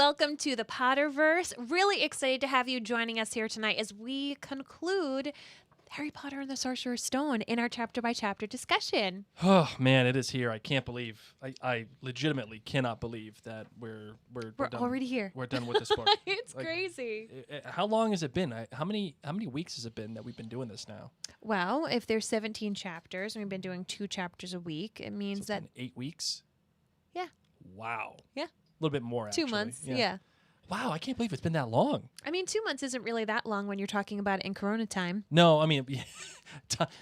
welcome to the Potterverse. Really excited to have you joining us here tonight as we conclude Harry Potter and the Sorcerer's Stone in our chapter-by-chapter discussion. Oh, man, it is here. I can't believe, I legitimately cannot believe that we're done, already here. We're done with this book. It's crazy. How long has it been? How many weeks has it been that we've been doing this now? Well, if there's 17 chapters and we've been doing 2 chapters a week, it means So that... it's been 8 weeks? Yeah. Wow. Yeah. A little bit more, 2 actually. months, yeah. Wow, I can't believe it's been that long. I mean, 2 months isn't really that long when you're talking about it in Corona time. No, I mean,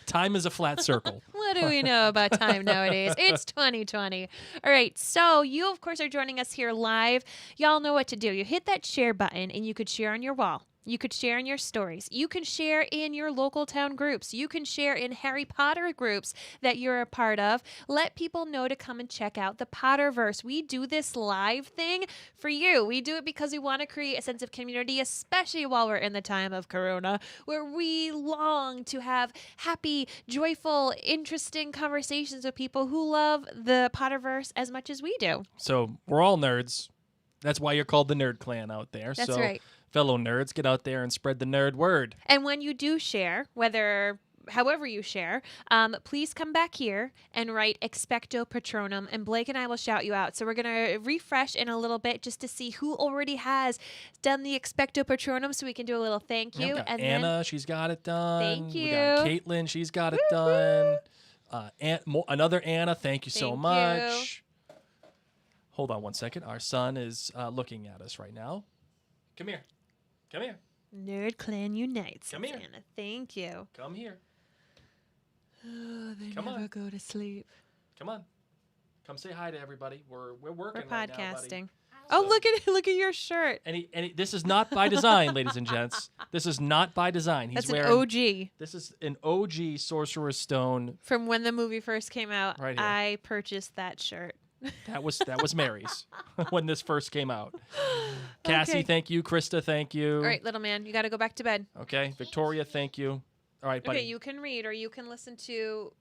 time is a flat circle. What do we know about time nowadays? It's 2020. All right, so you, of course, are joining us here live. Y'all know what to do. You hit that share button, and you could share on your wall. You could share in your stories. You can share in your local town groups. You can share in Harry Potter groups that you're a part of. Let people know to come and check out the Potterverse. We do this live thing for you. We do it because we want to create a sense of community, especially while we're in the time of Corona, where we long to have happy, joyful, interesting conversations with people who love the Potterverse as much as we do. So we're all nerds. That's why you're called the Nerd Clan out there. That's right. Fellow nerds, get out there and spread the nerd word. And when you do share, however you share, please come back here and write Expecto Patronum, and Blake and I will shout you out. So we're going to refresh in a little bit just to see who already has done the Expecto Patronum so we can do a little thank you. We got and Anna, she's got it done. Thank you. We got Caitlin, she's got it done. Another Anna, thank you so much. Hold on one second. Our son is looking at us right now. Come here. Come here. Nerd Clan unites. Come here. Anna. Thank you. Come here. Oh, they Come never on. go to sleep. Come on. Come say hi to everybody. We're working We're right now, podcasting. buddy. Oh, So- look at your shirt. This is not by design, ladies and gents. This is not by design. That's wearing, an OG. This is an OG Sorcerer's Stone. From when the movie first came out, Right here. I purchased that shirt. That was Mary's when this first came out. Cassie, Okay. thank you. Krista, thank you. All right, little man, you got to go back to bed. Okay. Victoria, thank you. All right, buddy. Okay, you can read or you can listen to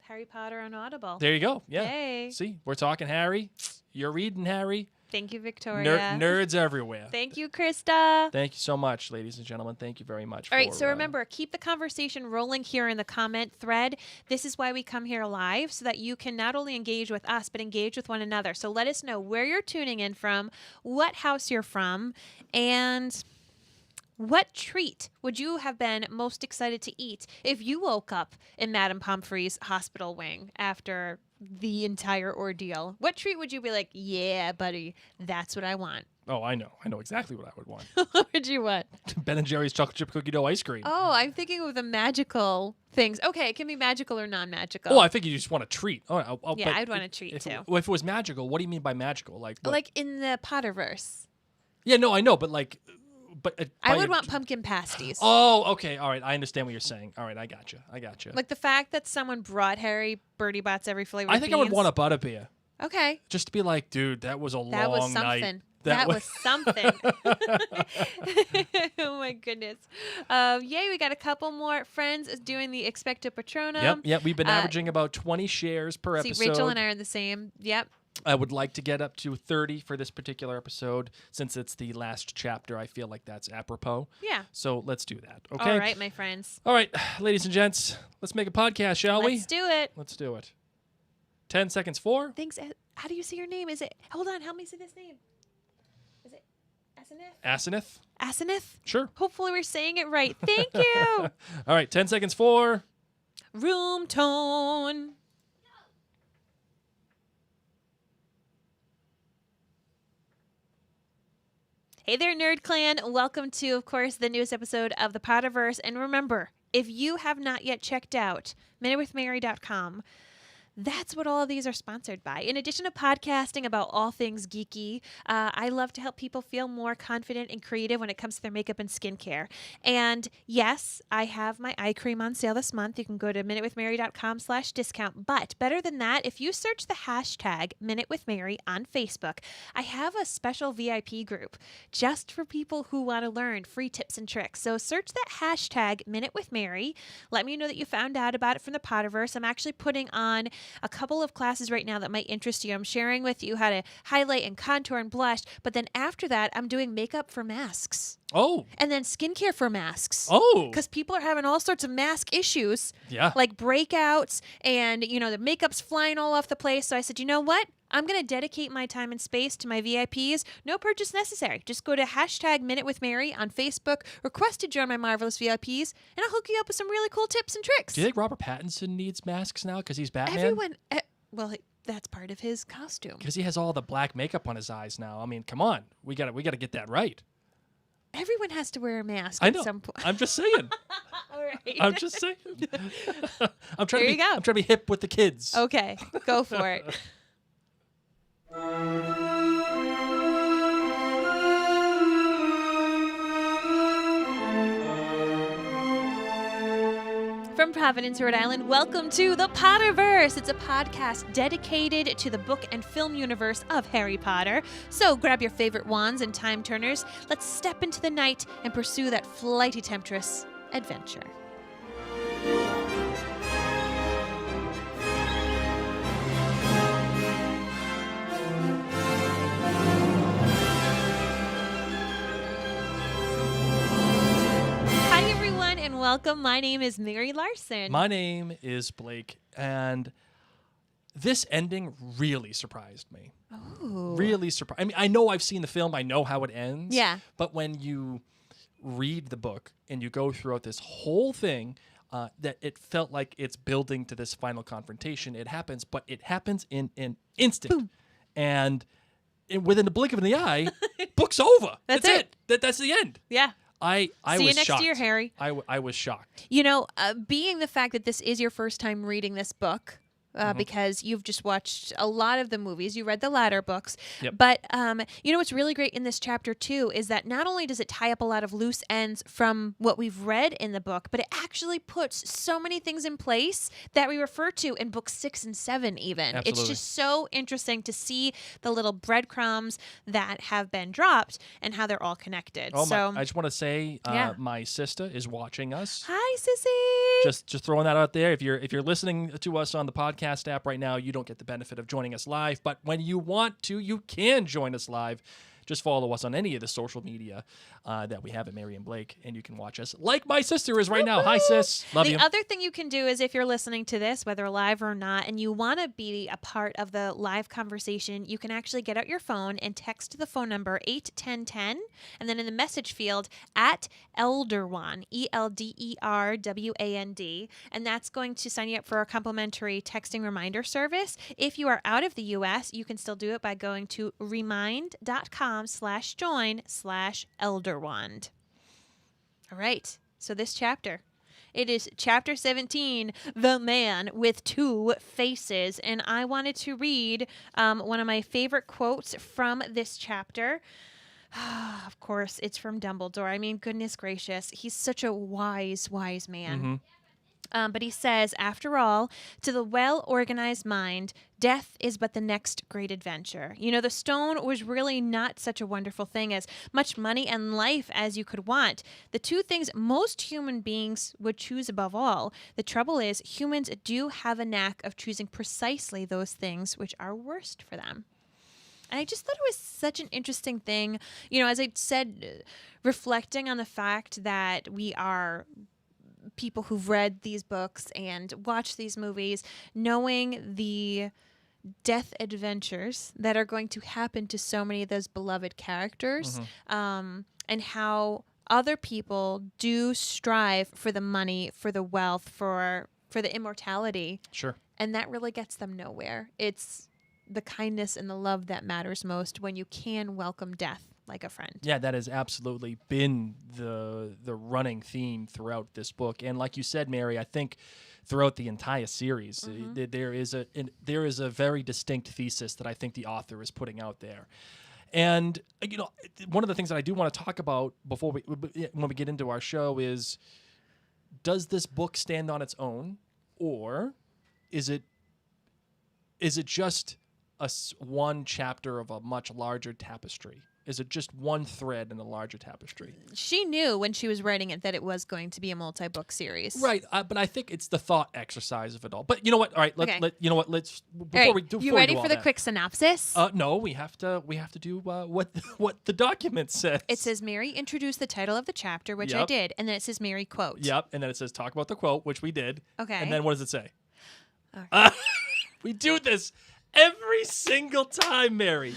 Harry Potter on Audible. There you go. Yeah. Yay. See, we're talking Harry. You're reading Harry. Thank you, Victoria. Nerds everywhere. Thank you, Krista. Thank you so much, ladies and gentlemen. Thank you very much. All right, so remember, keep the conversation rolling here in the comment thread. This is why we come here live, so that you can not only engage with us, but engage with one another. So let us know where you're tuning in from, what house you're from, and what treat would you have been most excited to eat if you woke up in Madame Pomfrey's hospital wing after the entire ordeal? What treat would you be like, yeah, buddy, that's what I want? Oh, I know. I know exactly what I would want. What would you want? Ben & Jerry's chocolate chip cookie dough ice cream. Oh, I'm thinking of the magical things. Okay, it can be magical or non-magical. Oh, I think you just want a treat. Oh, yeah, but I'd want a treat too. Well, if it was magical, what do you mean by magical? Like, what? Like in the Potterverse. Yeah, no, I know, but like, I would want pumpkin pasties. Oh, okay, all right. I understand what you're saying. All right, I got you. Like the fact that someone brought Harry Bertie Bott's every flavor. I think I would want a butterbeer. Okay. Just to be like, dude, that was a long night. That was something. Oh my goodness. Yay, we got a couple more friends doing the Expecto Patronum. Yep. We've been averaging about 20 shares per episode. See, Rachel and I are the same. Yep. I would like to get up to 30 for this particular episode. Since it's the last chapter, I feel like that's apropos. Yeah. So let's do that, okay? All right, my friends. All right, ladies and gents, let's make a podcast, shall we? Let's do it. Let's do it. 10 seconds for? Thanks. How do you say your name? Is it... Hold on, help me say this name. Is it Asenith? Asenith? Sure. Hopefully we're saying it right. Thank you. All right, 10 seconds for? Room tone. Hey there, Nerd Clan. Welcome to, of course, the newest episode of the Potterverse. And remember, if you have not yet checked out minutewithmary.com, that's what all of these are sponsored by. In addition to podcasting about all things geeky, I love to help people feel more confident and creative when it comes to their makeup and skincare. And yes, I have my eye cream on sale this month. You can go to minutewithmary.com/discount. But better than that, if you search the hashtag minutewithmary on Facebook, I have a special VIP group just for people who want to learn free tips and tricks. So search that hashtag minutewithmary. Let me know that you found out about it from the Potterverse. I'm actually putting on a couple of classes right now that might interest you. I'm sharing with you how to highlight and contour and blush. But then after that, I'm doing makeup for masks. Oh. And then skincare for masks. Oh. Because people are having all sorts of mask issues. Yeah. Like breakouts and, the makeup's flying all off the place. So I said, you know what? I'm going to dedicate my time and space to my VIPs. No purchase necessary. Just go to #MinuteWithMary on Facebook, request to join my marvelous VIPs, and I'll hook you up with some really cool tips and tricks. Do you think Robert Pattinson needs masks now because he's Batman? Everyone, that's part of his costume. Because he has all the black makeup on his eyes now. I mean, come on. We got to get that right. Everyone has to wear a mask I at know. some point. I'm just saying. All right. I'm just saying. I'm trying There you go. I'm trying to be hip with the kids. Okay, go for it. From Providence, Rhode Island, welcome to the Potterverse. It's a podcast dedicated to the book and film universe of Harry Potter. So grab your favorite wands and time turners. Let's step into the night and pursue that flighty temptress adventure. And welcome. My name is Mary Larson. My name is Blake, and this ending really surprised me. Oh. Really surprised. I mean, I know I've seen the film. I know how it ends. Yeah. But when you read the book and you go throughout this whole thing, that it felt like it's building to this final confrontation. It happens, but it happens in an instant. Boom. And within the blink of an eye, book's over. That's it. That's the end. Yeah. I See was you next shocked. year, Harry. I was shocked. Being the fact that this is your first time reading this book, because you've just watched a lot of the movies, you read the latter books. Yep. But what's really great in this chapter too is that not only does it tie up a lot of loose ends from what we've read in the book, but it actually puts so many things in place that we refer to in books 6 and 7 even. Absolutely. It's just so interesting to see the little breadcrumbs that have been dropped and how they're all connected. I just want to say my sister is watching us. Hi, Sissy. Just throwing that out there. If you're listening to us on the podcast app right now, you don't get the benefit of joining us live, but when you want to, you can join us live. Just follow us on any of the social media that we have at Mary and Blake, and you can watch us like my sister is right now. Hi, sis. Love you. The other thing you can do is if you're listening to this, whether live or not, and you want to be a part of the live conversation, you can actually get out your phone and text the phone number 81010, and then in the message field at Elderwand, ELDERWAND, and that's going to sign you up for a complimentary texting reminder service. If you are out of the U.S., you can still do it by going to remind.com/join/Elderwand. All right. So this chapter, it is chapter 17, The Man with Two Faces. And I wanted to read one of my favorite quotes from this chapter. Of course, it's from Dumbledore. I mean, goodness gracious. He's such a wise, wise man. Mm-hmm. But he says, after all, to the well-organized mind, death is but the next great adventure. The stone was really not such a wonderful thing as much money and life as you could want. The two things most human beings would choose above all. The trouble is, humans do have a knack of choosing precisely those things which are worst for them. And I just thought it was such an interesting thing. As I said, reflecting on the fact that we are people who've read these books and watched these movies, knowing the death adventures that are going to happen to so many of those beloved characters, and how other people do strive for the money, for the wealth, for the immortality. Sure. And that really gets them nowhere. It's the kindness and the love that matters most when you can welcome death like a friend. Yeah, that has absolutely been the running theme throughout this book. And like you said, Mary, I think throughout the entire series, there is a very distinct thesis that I think the author is putting out there. And one of the things that I do want to talk about when we get into our show is, does this book stand on its own, or is it just one chapter of a much larger tapestry? Is it just one thread in a larger tapestry? She knew when she was writing it that it was going to be a multi-book series. Right, but I think it's the thought exercise of it all. But you know what? All right, you know what? Let's before we do. You ready for the that, quick synopsis? No, we have to do what the document says. It says Mary introduced the title of the chapter, which I did, and then it says Mary quote. Yep, and then it says talk about the quote, which we did. Okay. And then what does it say? Okay. We do this every single time, Mary.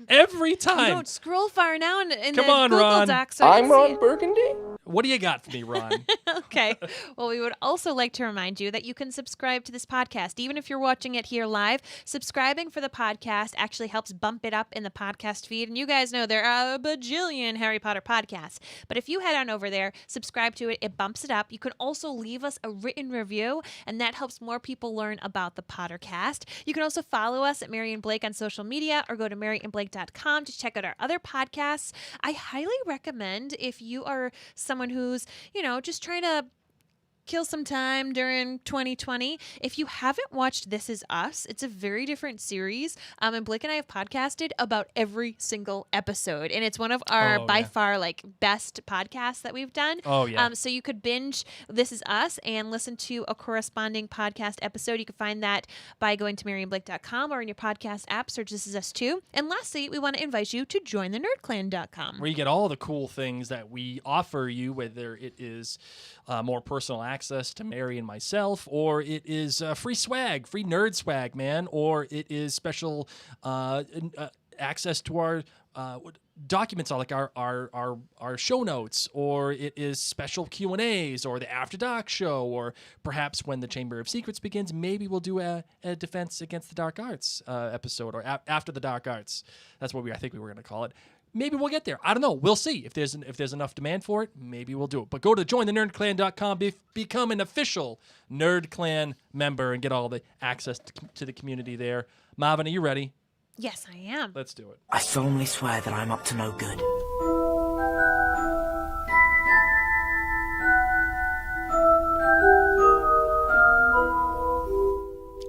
Every time. You don't scroll far now in Come the on, Google Ron. Doc. So I'm Ron Burgundy. What do you got for me, Ron? Okay. Well, we would also like to remind you that you can subscribe to this podcast. Even if you're watching it here live, subscribing for the podcast actually helps bump it up in the podcast feed. And you guys know there are a bajillion Harry Potter podcasts. But if you head on over there, subscribe to it, it bumps it up. You can also leave us a written review, and that helps more people learn about the Pottercast. You can also follow us at Mary and Blake on social media or go to maryandblake.com to check out our other podcasts. I highly recommend if you are someone who's, just trying to kill some time during 2020. If you haven't watched This Is Us, it's a very different series. And Blake and I have podcasted about every single episode. And it's one of our, by far, best podcasts that we've done. Oh, yeah. So you could binge This Is Us and listen to a corresponding podcast episode. You can find that by going to maryandblake.com or in your podcast app, search This Is Us too. And lastly, we want to invite you to join the nerdclan.com. Where you get all the cool things that we offer you, whether it is more personal access to Mary and myself, or it is free swag, free nerd swag, man, or it is special access to our documents, like our show notes, or it is special Q&As, or the After Dark show, or perhaps when the Chamber of Secrets begins, maybe we'll do a Defense Against the Dark Arts episode, or After the Dark Arts. That's what I think we were going to call it. Maybe we'll get there. I don't know. We'll see. If there's enough demand for it, maybe we'll do it. But go to jointhenerdclan.com, become an official Nerd Clan member, and get all the access to the community there. Marvin, are you ready? Yes, I am. Let's do it. I solemnly swear that I'm up to no good.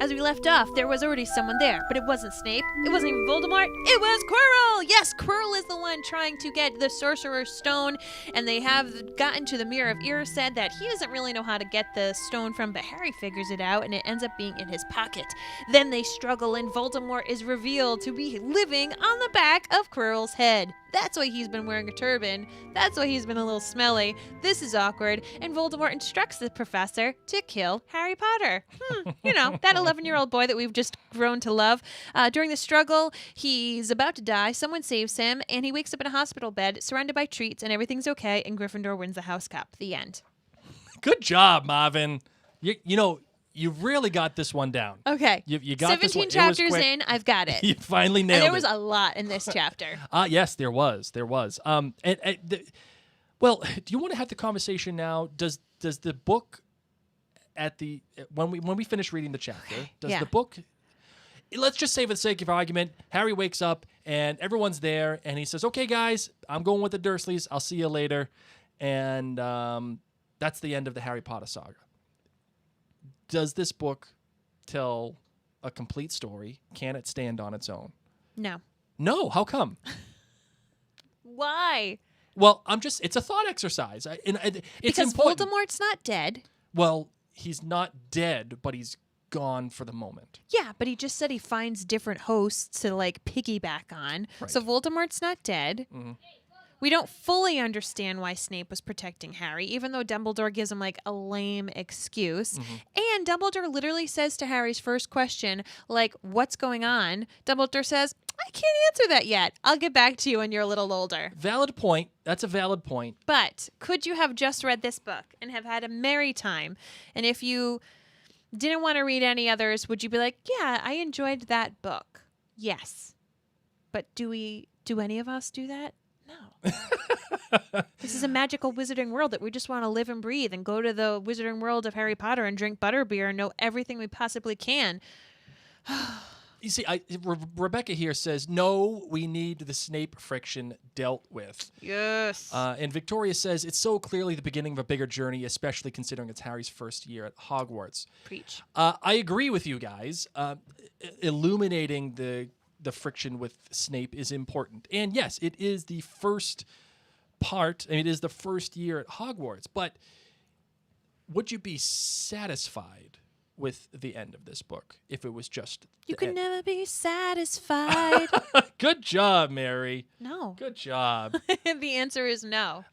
As we left off, there was already someone there, but it wasn't Snape. It wasn't even Voldemort. It was Quirrell! Yes, Quirrell is the one trying to get the Sorcerer's Stone, and they have gotten to the Mirror of Erised that he doesn't really know how to get the stone from, but Harry figures it out, and it ends up being in his pocket. Then they struggle, and Voldemort is revealed to be living on the back of Quirrell's head. That's why he's been wearing a turban. That's why he's been a little smelly. This is awkward. And Voldemort instructs the professor to kill Harry Potter. That 11-year-old boy that we've just grown to love. During the struggle, he's about to die. Someone saves him, and he wakes up in a hospital bed, surrounded by treats, and everything's okay, and Gryffindor wins the House Cup. The end. Good job, Marvin. You really got this one down. Okay. You got 17 chapters in, I've got it. You finally nailed it. And there was a lot in this chapter. Yes, there was. Well, do you want to have the conversation now? Does the book when we finish reading the chapter, does the book, let's just say for the sake of argument, Harry wakes up and everyone's there and he says, "Okay, guys, I'm going with the Dursleys. I'll see you later." And that's the end of the Harry Potter saga. Does this book tell a complete story? Can it stand on its own? No. No, how come? Why? Well, it's a thought exercise. It's because important. Voldemort's not dead. Well, he's not dead, but he's gone for the moment. Yeah, but he just said he finds different hosts to piggyback on. Right. So Voldemort's not dead. Mm-hmm. We don't fully understand why Snape was protecting Harry, even though Dumbledore gives him a lame excuse. Mm-hmm. And Dumbledore literally says to Harry's first question, what's going on? Dumbledore says, "I can't answer that yet. I'll get back to you when you're a little older." Valid point. That's a valid point. But could you have just read this book and have had a merry time? And if you didn't want to read any others, would you be like, "Yeah, I enjoyed that book"? Yes. But do any of us do that? No. This is a magical wizarding world that we just want to live and breathe and go to the wizarding world of Harry Potter and drink butterbeer and know everything we possibly can. You see, Rebecca here says, no, we need the Snape friction dealt with. Yes. And Victoria says, it's so clearly the beginning of a bigger journey, especially considering it's Harry's first year at Hogwarts. Preach. I agree with you guys. Illuminating the friction with Snape is important. And yes, it is the first part. I mean, it is the first year at Hogwarts. But would you be satisfied with the end of this book if it was just You can never be satisfied. Good job, Mary. No. Good job. The answer is no.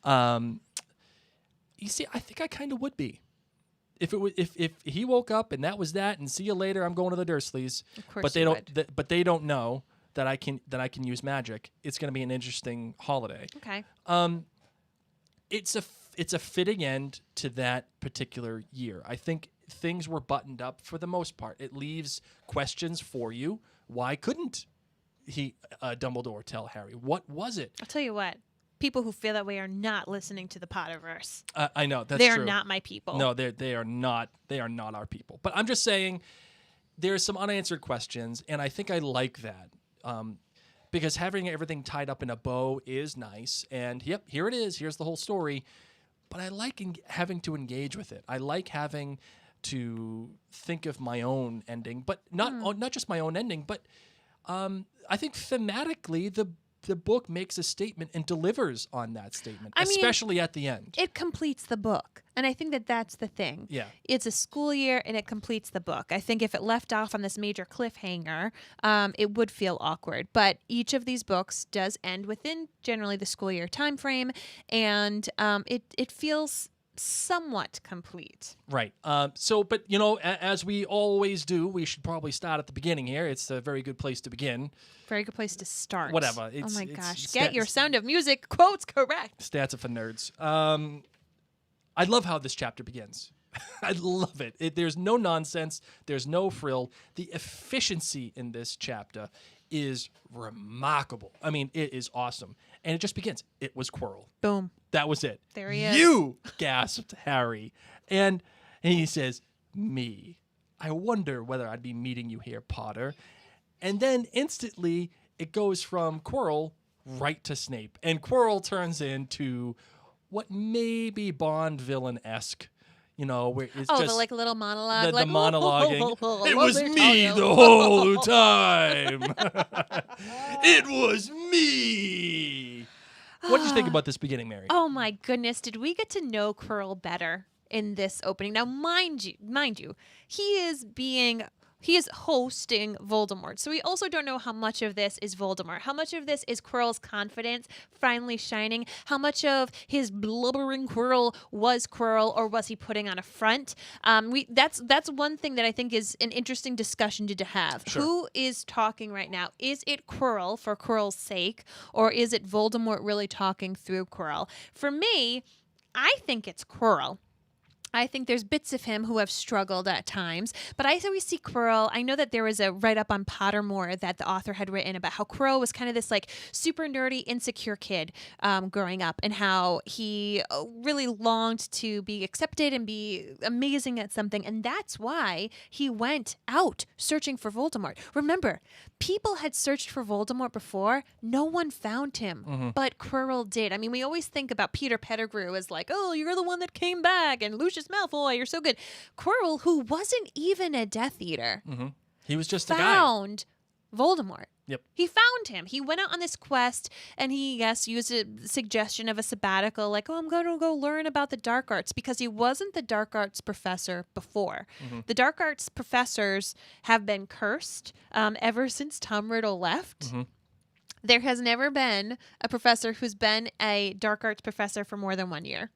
You see, I think I kind of would be. If it was, if he woke up and that was that, and see you later, I'm going to the Dursleys. Of course, but they you don't. would. But they don't know that I can use magic. It's going to be an interesting holiday. Okay. It's a fitting end to that particular year. I think things were buttoned up for the most part. It leaves questions for you. Why couldn't Dumbledore tell Harry? What was it? I'll tell you what. People who feel that way are not listening to the Potterverse. I know that's They're true. not my people. No, they are not. They are not our people. But I'm just saying, there's some unanswered questions, and I think I like that because having everything tied up in a bow is nice. And yep, here it is. Here's the whole story. But I like having to engage with it. I like having to think of my own ending, but not just my own ending, but I think thematically the book makes a statement and delivers on that statement, especially at the end. It completes the book. And I think that that's the thing. Yeah. It's a school year and it completes the book. I think if it left off on this major cliffhanger, it would feel awkward. But each of these books does end within generally the school year time frame. And it feels somewhat complete. Right. But as we always do, we should probably start at the beginning here. It's a very good place to begin. Very good place to start. Whatever. Oh my gosh. Get your Sound of Music quotes correct. Stats are for nerds. I love how this chapter begins. I love it. There's no nonsense. There's no frill. The efficiency in this chapter is remarkable. I mean, it is awesome. And it just begins. It was Quirrell. Boom. That was it. There he is. You, gasped Harry. And he says, me. I wonder whether I'd be meeting you here, Potter. And then instantly it goes from Quirrell right to Snape. And Quirrell turns into what may be Bond villain-esque. Where it's just the little monologue. the monologuing. It Let was me me tell you. the whole time. It was me. What did you think about this beginning, Mary? Oh my goodness, did we get to know Quirrell better in this opening? Now, mind you, he is hosting Voldemort. So we also don't know how much of this is Voldemort. How much of this is Quirrell's confidence finally shining? How much of his blubbering Quirrell was Quirrell, or was he putting on a front? That's one thing that I think is an interesting discussion to have. Sure. Who is talking right now? Is it Quirrell for Quirrell's sake, or is it Voldemort really talking through Quirrell? For me, I think it's Quirrell. I think there's bits of him who have struggled at times, but I always see Quirrell. I know that there was a write-up on Pottermore that the author had written about how Quirrell was kind of this super nerdy, insecure kid growing up, and how he really longed to be accepted and be amazing at something, and that's why he went out searching for Voldemort. Remember, people had searched for Voldemort before. No one found him, but Quirrell did. I mean, we always think about Peter Pettigrew as like, oh, you're the one that came back, and Lucius Malfoy, you're so good. Quirrell, who wasn't even a Death Eater, He was just a guy. found Voldemort. Yep. He found him. He went out on this quest, and he, used a suggestion of a sabbatical, like, I'm going to go learn about the dark arts, because he wasn't the dark arts professor before. The dark arts professors have been cursed ever since Tom Riddle left. There has never been a professor who's been a dark arts professor for more than 1 year.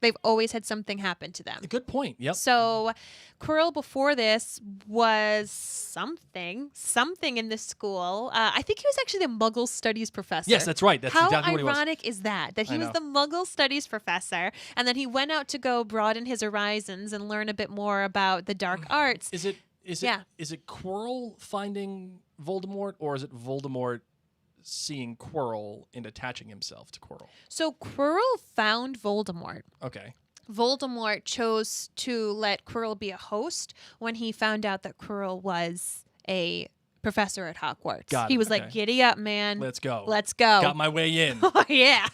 They've always had something happen to them. Good point. Yep. So Quirrell before this was something in this school. I think he was actually the Muggle Studies professor. Yes, that's right. That's exactly what he was. How ironic is that he was the Muggle Studies professor, and then he went out to go broaden his horizons and learn a bit more about the dark arts. Is it Quirrell finding Voldemort, or is it Voldemort seeing Quirrell and attaching himself to Quirrell? So Quirrell found Voldemort. Okay. Voldemort chose to let Quirrell be a host when he found out that Quirrell was a professor at Hogwarts. Got He it, was like, okay. "Giddy up, man. Let's go. Let's go." Got my way in. Oh, yeah.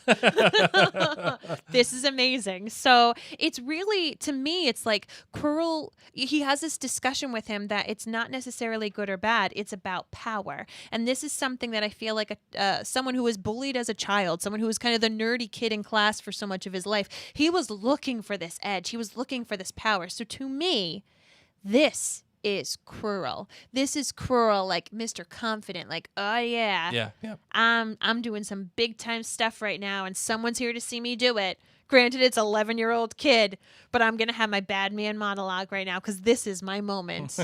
This is amazing. So it's really, to me, it's like Quirrell, he has this discussion with him that it's not necessarily good or bad. It's about power. And this is something that I feel like someone who was bullied as a child, someone who was kind of the nerdy kid in class for so much of his life, he was looking for this edge. He was looking for this power. So to me, this is Quirrell. This is Quirrell, like Mr. Confident, like, oh yeah. Yeah. I'm doing some big time stuff right now and someone's here to see me do it. Granted, it's 11-year-old kid, but I'm going to have my bad man monologue right now because this is my moment.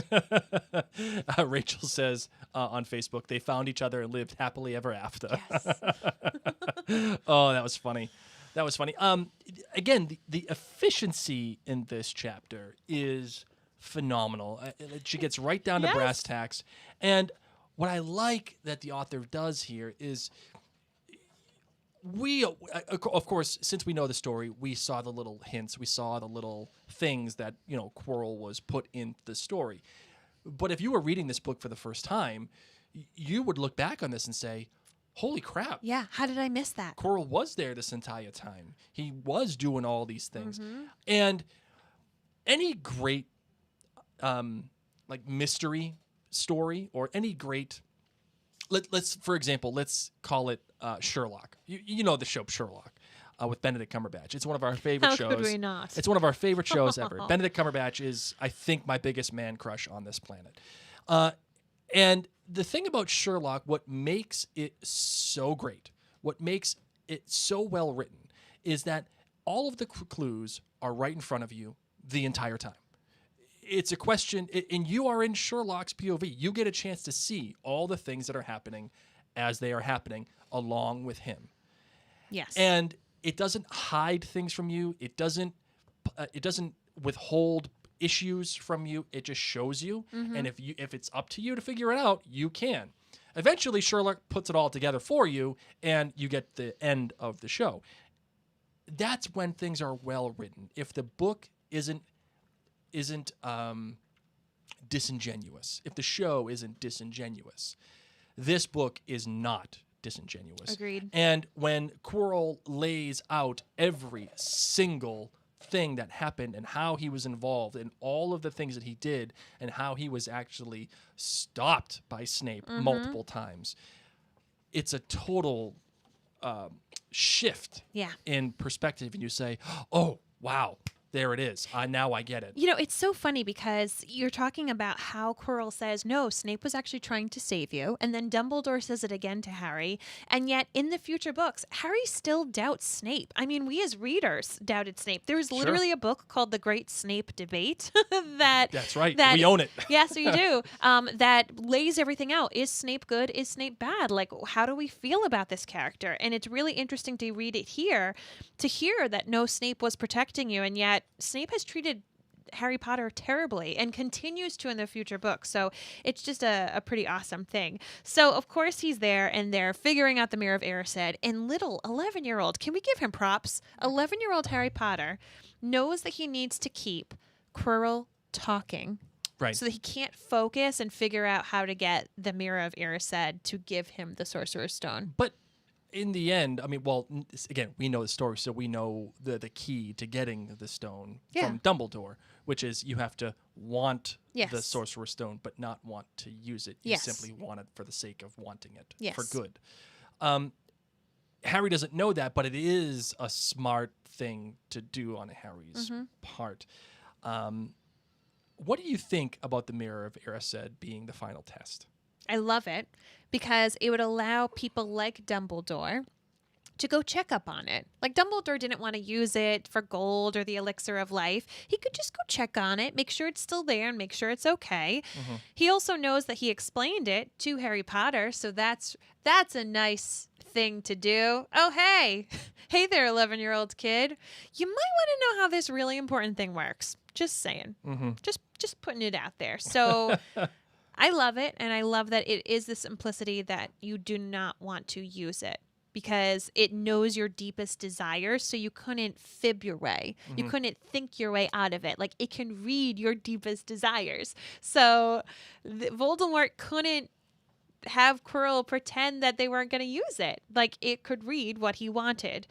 Rachel says on Facebook, they found each other and lived happily ever after. Yes. Oh, that was funny. Again, the efficiency in this chapter is phenomenal. She gets right down to brass tacks. And what I like that the author does here is of course, since we know the story, we saw the little hints, we saw the little things that, Quirrell was put in the story. But if you were reading this book for the first time, you would look back on this and say, holy crap. Yeah, how did I miss that? Quirrell was there this entire time. He was doing all these things. Mm-hmm. And any great mystery story or any great let's for example, let's call it Sherlock. You know the show Sherlock with Benedict Cumberbatch. It's one of our favorite shows. How could we not? It's one of our favorite shows ever. Benedict Cumberbatch is, I think, my biggest man crush on this planet. And the thing about Sherlock, what makes it so great, what makes it so well written, is that all of the clues are right in front of you the entire time. It's a question, and you are in Sherlock's POV. You get a chance to see all the things that are happening as they are happening along with him. Yes. And it doesn't hide things from you. It doesn't withhold issues from you. It just shows you. Mm-hmm. And if it's up to you to figure it out, you can. Eventually, Sherlock puts it all together for you, and you get the end of the show. That's when things are well written. If the book isn't disingenuous, if the show isn't disingenuous, this book is not disingenuous. Agreed. And when Quirrell lays out every single thing that happened and how he was involved in all of the things that he did and how he was actually stopped by Snape multiple times, it's a total shift in perspective. And you say, oh, wow. There it is. Now I get it. It's so funny because you're talking about how Quirrell says, no, Snape was actually trying to save you. And then Dumbledore says it again to Harry. And yet in the future books, Harry still doubts Snape. I mean, we as readers doubted Snape. There was literally a book called The Great Snape Debate That's right. We own it. Yes, we do. That lays everything out. Is Snape good? Is Snape bad? Like, how do we feel about this character? And it's really interesting to read it here, to hear that no, Snape was protecting you. And yet Snape has treated Harry Potter terribly and continues to in the future books. So it's just a pretty awesome thing. So, of course, he's there and they're figuring out the Mirror of Erised. And little 11-year-old, can we give him props? 11-year-old Harry Potter knows that he needs to keep Quirrell talking. Right. So that he can't focus and figure out how to get the Mirror of Erised to give him the Sorcerer's Stone. But in the end, I mean, well, again, we know the story, so we know the key to getting the stone from Dumbledore, which is you have to want the Sorcerer's Stone, but not want to use it. You simply want it for the sake of wanting it for good. Harry doesn't know that, but it is a smart thing to do on Harry's part. What do you think about the Mirror of Erised being the final test? I love it because it would allow people like Dumbledore to go check up on it. Like Dumbledore didn't want to use it for gold or the elixir of life. He could just go check on it, make sure it's still there and make sure it's okay. He also knows that he explained it to Harry Potter, so that's a nice thing to do. Oh, hey there, 11-year-old kid. You might want to know how this really important thing works. Just saying. Just putting it out there. So I love it, and I love that it is the simplicity that you do not want to use it because it knows your deepest desires, so you couldn't fib your way. You couldn't think your way out of it. Like, it can read your deepest desires. So Voldemort couldn't have Quirrell pretend that they weren't going to use it. Like, it could read what he wanted,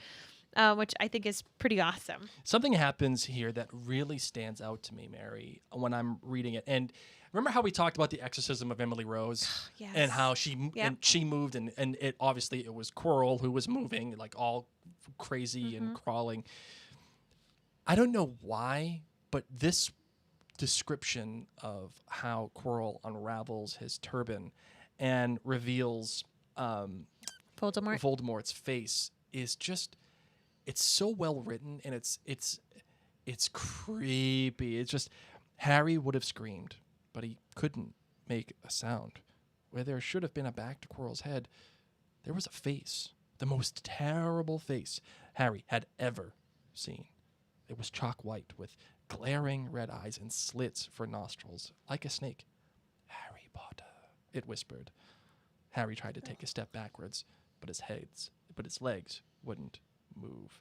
which I think is pretty awesome. Something happens here that really stands out to me, Mary, when I'm reading it. And remember how we talked about the exorcism of Emily Rose? Yes. And how she moved, and it obviously it was Quirrell who was moving, like all crazy and crawling. I don't know why, but this description of how Quirrell unravels his turban and reveals Voldemort's face is just, it's so well written, and it's creepy. It's just, Harry would have screamed, but he couldn't make a sound. Where there should have been a back to Quirrell's head, there was a face, the most terrible face Harry had ever seen. It was chalk white with glaring red eyes and slits for nostrils, like a snake. "Harry Potter," it whispered. Harry tried to take a step backwards, but his legs wouldn't move.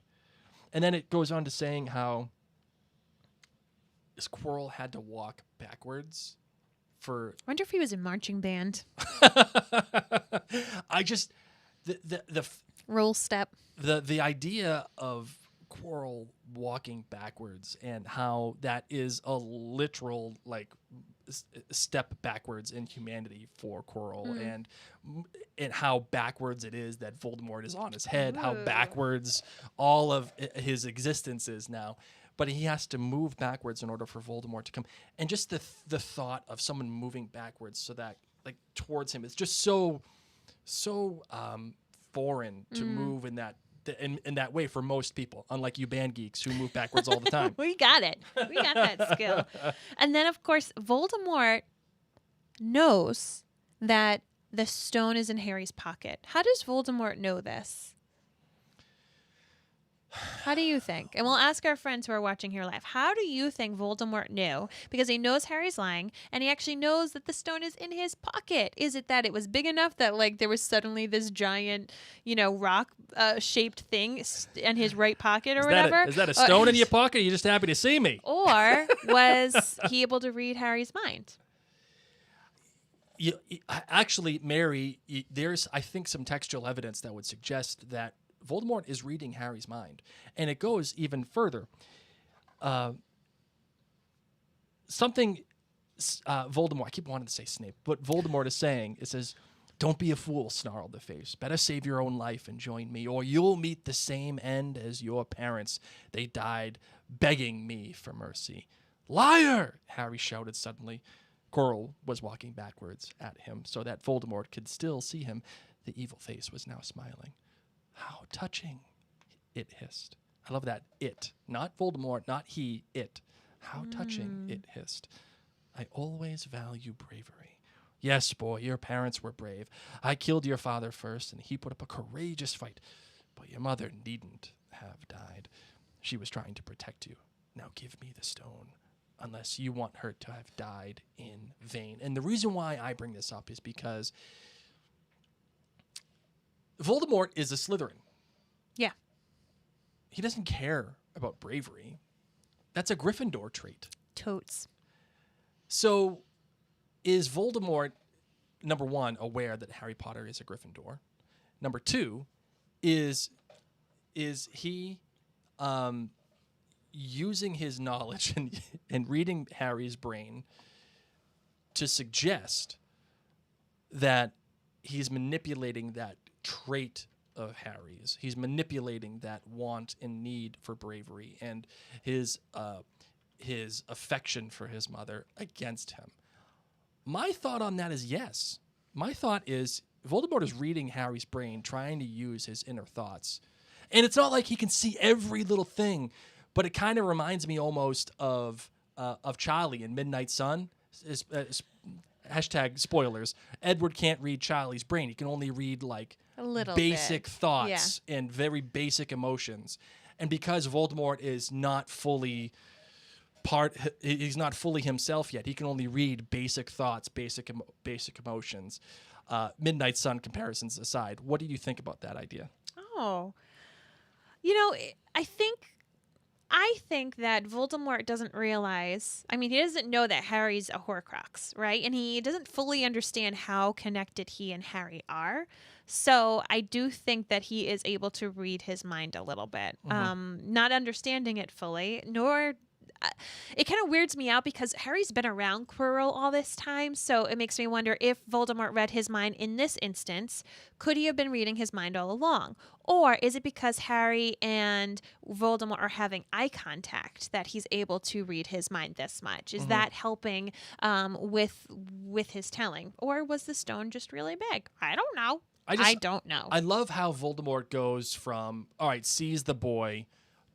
And then it goes on to saying how Quirrell had to walk backwards for... I wonder if he was in marching band. I just... The roll step. The idea of Quirrell walking backwards and how that is a literal, like, step backwards in humanity for Quirrell, and how backwards it is that Voldemort is on his head, how backwards all of his existence is now. But he has to move backwards in order for Voldemort to come. And just the thought of someone moving backwards so that, like, towards him is just so foreign to move in that way for most people, unlike you band geeks who move backwards all the time. We got it. We got that skill. And then, of course, Voldemort knows that the stone is in Harry's pocket. How does Voldemort know this? How do you think? And we'll ask our friends who are watching here live. How do you think Voldemort knew? Because he knows Harry's lying, and he actually knows that the stone is in his pocket. Is it that it was big enough that, like, there was suddenly this giant, rock shaped thing in his right pocket or whatever? Is that a stone in your pocket? Or are you just happy to see me? Or was he able to read Harry's mind? Actually, Mary, there's, I think, some textual evidence that would suggest that Voldemort is reading Harry's mind. And it goes even further. Voldemort, I keep wanting to say Snape, but Voldemort is saying, it says, "Don't be a fool," snarled the face. "Better save your own life and join me, or you'll meet the same end as your parents. They died begging me for mercy." "Liar!" Harry shouted suddenly. Quirrell was walking backwards at him so that Voldemort could still see him. The evil face was now smiling. "How touching," it hissed. I love that. It. Not Voldemort, not he, it. "How touching," it hissed. "I always value bravery. Yes, boy, your parents were brave. I killed your father first, and he put up a courageous fight. But your mother needn't have died. She was trying to protect you. Now give me the stone, unless you want her to have died in vain." And the reason why I bring this up is because Voldemort is a Slytherin. Yeah. He doesn't care about bravery. That's a Gryffindor trait. Totes. So is Voldemort, number one, aware that Harry Potter is a Gryffindor? Number two, is he using his knowledge and reading Harry's brain to suggest that he's manipulating that trait of Harry's? He's manipulating that want and need for bravery and his affection for his mother against him. My thought on that is yes. My thought is Voldemort is reading Harry's brain, trying to use his inner thoughts. And it's not like he can see every little thing, but it kind of reminds me almost of Charlie in Midnight Sun. Hashtag spoilers. Edward can't read Charlie's brain. He can only read, like, a little basic bit. thoughts and very basic emotions. And because Voldemort is not fully he's not fully himself yet. He can only read basic thoughts, basic emotions. Midnight Sun comparisons aside, what do you think about that idea? Oh. I think I think that Voldemort doesn't realize, I mean, he doesn't know that Harry's a Horcrux, right? And he doesn't fully understand how connected he and Harry are. So I do think that he is able to read his mind a little bit, not understanding it fully, nor it kind of weirds me out because Harry's been around Quirrell all this time, so it makes me wonder if Voldemort read his mind in this instance. Could he have been reading his mind all along? Or is it because Harry and Voldemort are having eye contact that he's able to read his mind this much? Is that helping with his telling? Or was the stone just really big? I don't know. I don't know. I love how Voldemort goes from, all right, sees the boy,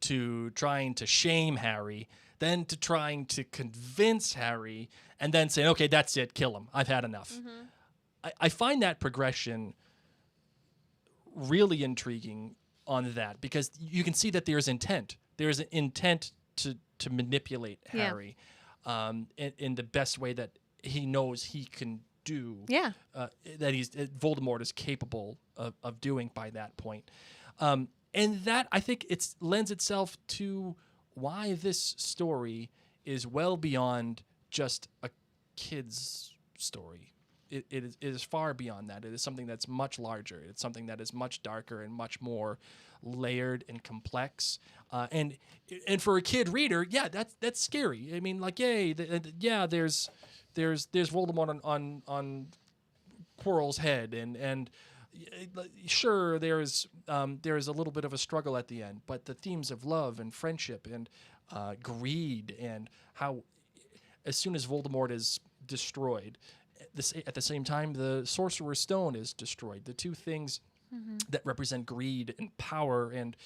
to trying to shame Harry, then to trying to convince Harry, and then saying, okay, that's it, kill him. I've had enough. I find that progression really intriguing on that because you can see that there's intent. There's an intent to manipulate Harry in the best way that he knows he can do. Yeah. That Voldemort is capable of doing by that point. And that, I think, it lends itself to why this story is well beyond just a kid's story. It is far beyond that. It is something that's much larger. It's something that is much darker and much more layered and complex. And for a kid reader, yeah, that's scary. I mean, like, yay, there's Voldemort on Quirrell's head, and sure, there's a little bit of a struggle at the end, but the themes of love and friendship and greed, and how as soon as Voldemort is destroyed, at the same time the Sorcerer's Stone is destroyed. The two things that represent greed and power and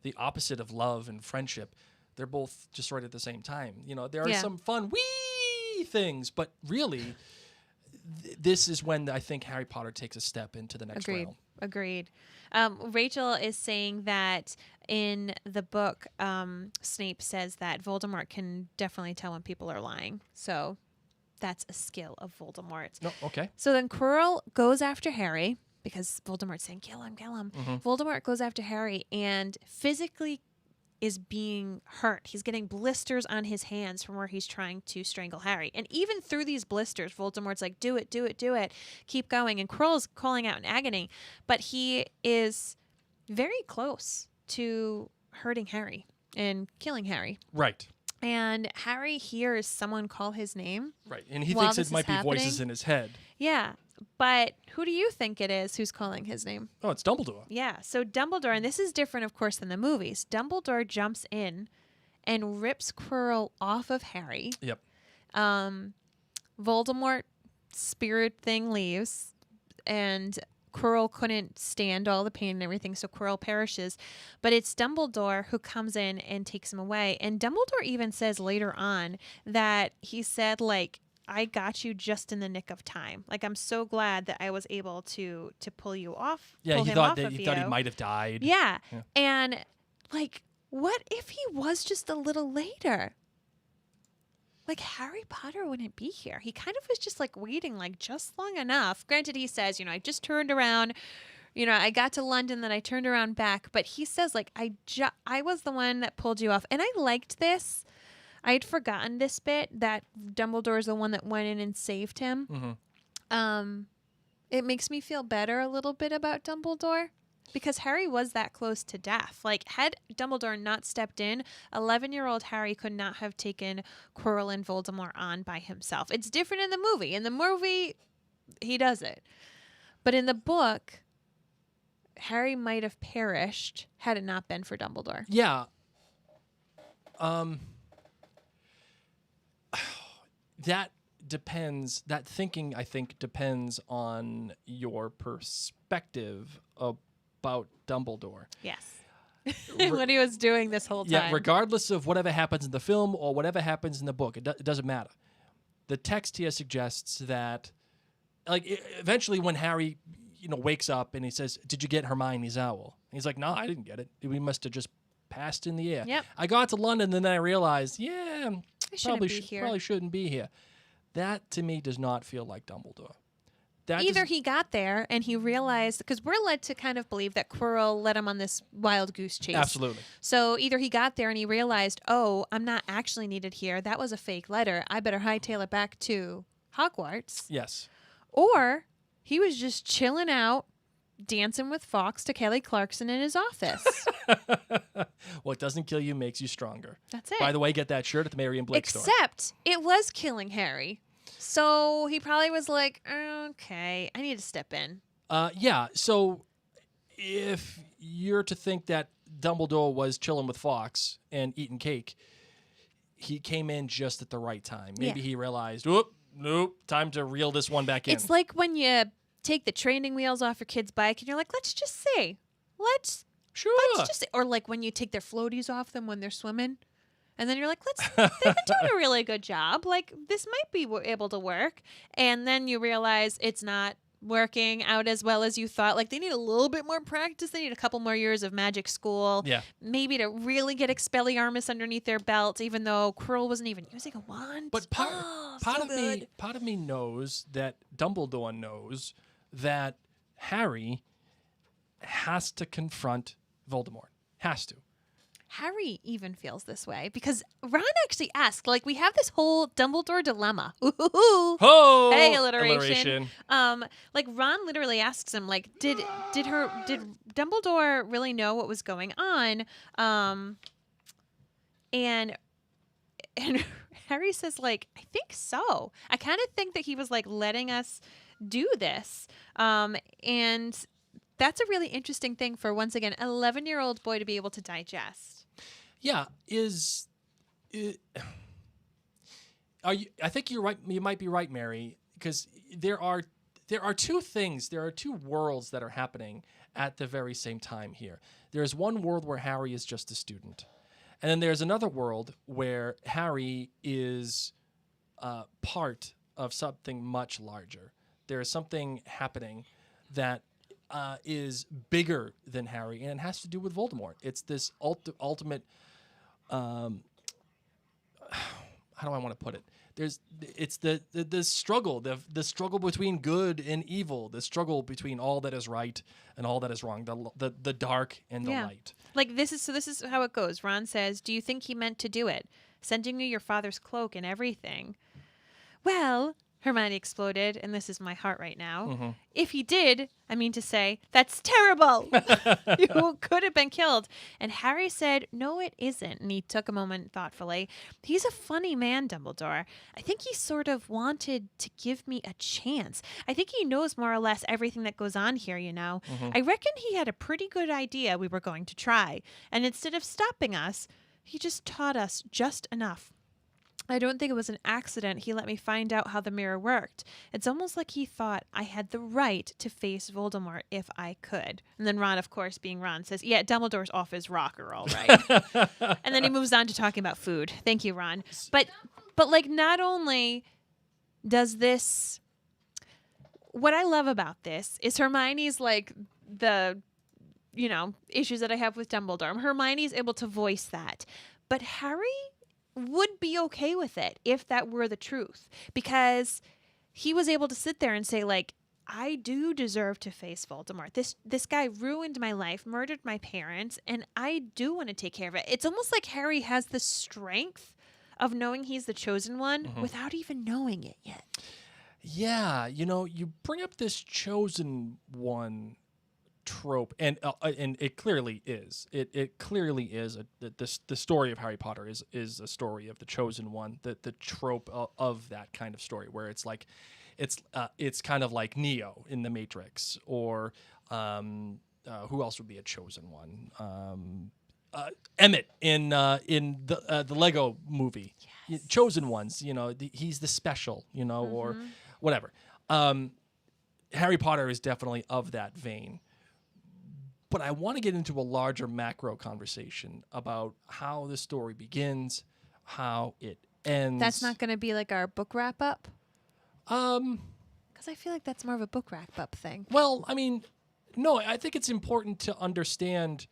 the opposite of love and friendship, they're both destroyed at the same time. You know, there are some fun wee things, but really this is when I think Harry Potter takes a step into the next realm. Agreed. Rachel is saying that in the book, Snape says that Voldemort can definitely tell when people are lying. So that's a skill of Voldemort. No, okay. So then Quirrell goes after Harry because Voldemort's saying, kill him, kill him. Voldemort goes after Harry and physically is being hurt. He's getting blisters on his hands from where he's trying to strangle Harry. And even through these blisters, Voldemort's like, do it, do it, do it. Keep going. And Quirrell's calling out in agony. But he is very close to hurting Harry and killing Harry. Right. And Harry hears someone call his name. Right. And he thinks it might be voices in his head. Yeah. But who do you think it is who's calling his name? Oh, it's Dumbledore. Yeah. So Dumbledore, and this is different, of course, than the movies. Dumbledore jumps in and rips Quirrell off of Harry. Yep. Voldemort spirit thing leaves, and Quirrell couldn't stand all the pain and everything, so Quirrell perishes. But it's Dumbledore who comes in and takes him away. And Dumbledore even says later on that he said, like, I got you just in the nick of time. Like, I'm so glad that I was able to pull you off. Yeah, he thought he might have died. Yeah. And, like, what if he was just a little later? Like, Harry Potter wouldn't be here. He kind of was just, like, waiting, like, just long enough. Granted, he says, I just turned around. I got to London, then I turned around back. But he says, like, I was the one that pulled you off. And I liked this. I had forgotten this bit, that Dumbledore is the one that went in and saved him. It makes me feel better a little bit about Dumbledore because Harry was that close to death. Like, had Dumbledore not stepped in, 11-year-old Harry could not have taken Quirrell and Voldemort on by himself. It's different in the movie. In the movie, he does it. But in the book, Harry might have perished had it not been for Dumbledore. Yeah. That depends. That thinking, I think, depends on your perspective about Dumbledore. Yes. What he was doing this whole time. Yeah, regardless of whatever happens in the film or whatever happens in the book, it doesn't matter. The text here suggests that, like, eventually when Harry, wakes up and he says, "Did you get Hermione's owl?" And he's like, "No, I didn't get it. We must have just passed in the air." Yep. I got to London and then I realized, probably shouldn't be here. That, to me, does not feel like Dumbledore. either he got there and he realized, because we're led to kind of believe that Quirrell led him on this wild goose chase. Absolutely. So either he got there and he realized, oh, I'm not actually needed here. That was a fake letter. I better hightail it back to Hogwarts. Yes. Or he was just chilling out, dancing with Fawkes to Kelly Clarkson in his office. What doesn't kill you makes you stronger. That's it. By the way, get that shirt at the Mary and Blake store. Except it was killing Harry. So he probably was like, okay, I need to step in. Yeah, so if you're to think that Dumbledore was chilling with Fawkes and eating cake, he came in just at the right time. Maybe he realized, nope, time to reel this one back in. It's like when you take the training wheels off your kid's bike and you're like, let's just see. Let's just see. Or like when you take their floaties off them when they're swimming. And then you're like, they've been doing a really good job. Like, this might be able to work. And then you realize it's not working out as well as you thought. Like, they need a little bit more practice. They need a couple more years of magic school. Yeah. Maybe to really get Expelliarmus underneath their belt, even though Quirrell wasn't even using a wand. But part of me knows that Dumbledore knows that Harry has to confront Voldemort. Has to. Harry even feels this way because Ron actually asked, like, we have this whole Dumbledore dilemma. Ooh, Oh, hey, alliteration. Like Ron literally asks him, like, did Dumbledore really know what was going on? And Harry says, like, I think so. I kind of think that he was like letting us do this. And that's a really interesting thing for, once again, an 11-year-old boy to be able to digest. Yeah, I think you're right. You might be right, Mary, because there are two things. There are two worlds that are happening at the very same time here. There's one world where Harry is just a student, and then there's another world where Harry is part of something much larger. There is something happening that is bigger than Harry, and it has to do with Voldemort. It's this ultimate. How do I want to put it? It's the struggle, the struggle between good and evil, the struggle between all that is right and all that is wrong, the dark and the light. Like this is how it goes. Ron says, "Do you think he meant to do it? Sending you your father's cloak and everything." Well, Hermione exploded, and this is my heart right now. Mm-hmm. If he did, I mean to say, that's terrible. You could have been killed. And Harry said, no, it isn't. And he took a moment thoughtfully. He's a funny man, Dumbledore. I think he sort of wanted to give me a chance. I think he knows more or less everything that goes on here, you know. Mm-hmm. I reckon he had a pretty good idea we were going to try. And instead of stopping us, he just taught us just enough. I don't think it was an accident he let me find out how the mirror worked. It's almost like he thought I had the right to face Voldemort if I could. And then Ron, of course, being Ron, says, yeah, Dumbledore's off his rocker, all right. And then he moves on to talking about food. Thank you, Ron. But like, not only does this... What I love about this is Hermione's, like, the, you know, issues that I have with Dumbledore. Hermione's able to voice that. But Harry would be okay with it if that were the truth, because he was able to sit there and say, like, I do deserve to face Voldemort. This guy ruined my life, murdered my parents, and I do want to take care of it. It's almost like Harry has the strength of knowing he's the chosen one without even knowing it yet. Yeah, you know, you bring up this chosen one trope, and it clearly is. It clearly is the story of Harry Potter is a story of the chosen one. The trope of that kind of story, where it's like, it's kind of like Neo in the Matrix, or who else would be a chosen one? Emmett in the Lego movie. Yes. Chosen ones, you know, he's the special, you know, or whatever. Harry Potter is definitely of that vein. But I want to get into a larger macro conversation about how the story begins, how it ends. That's not going to be like our book wrap up? Because I feel like that's more of a book wrap up thing. Well, I mean, no, I think it's important to understand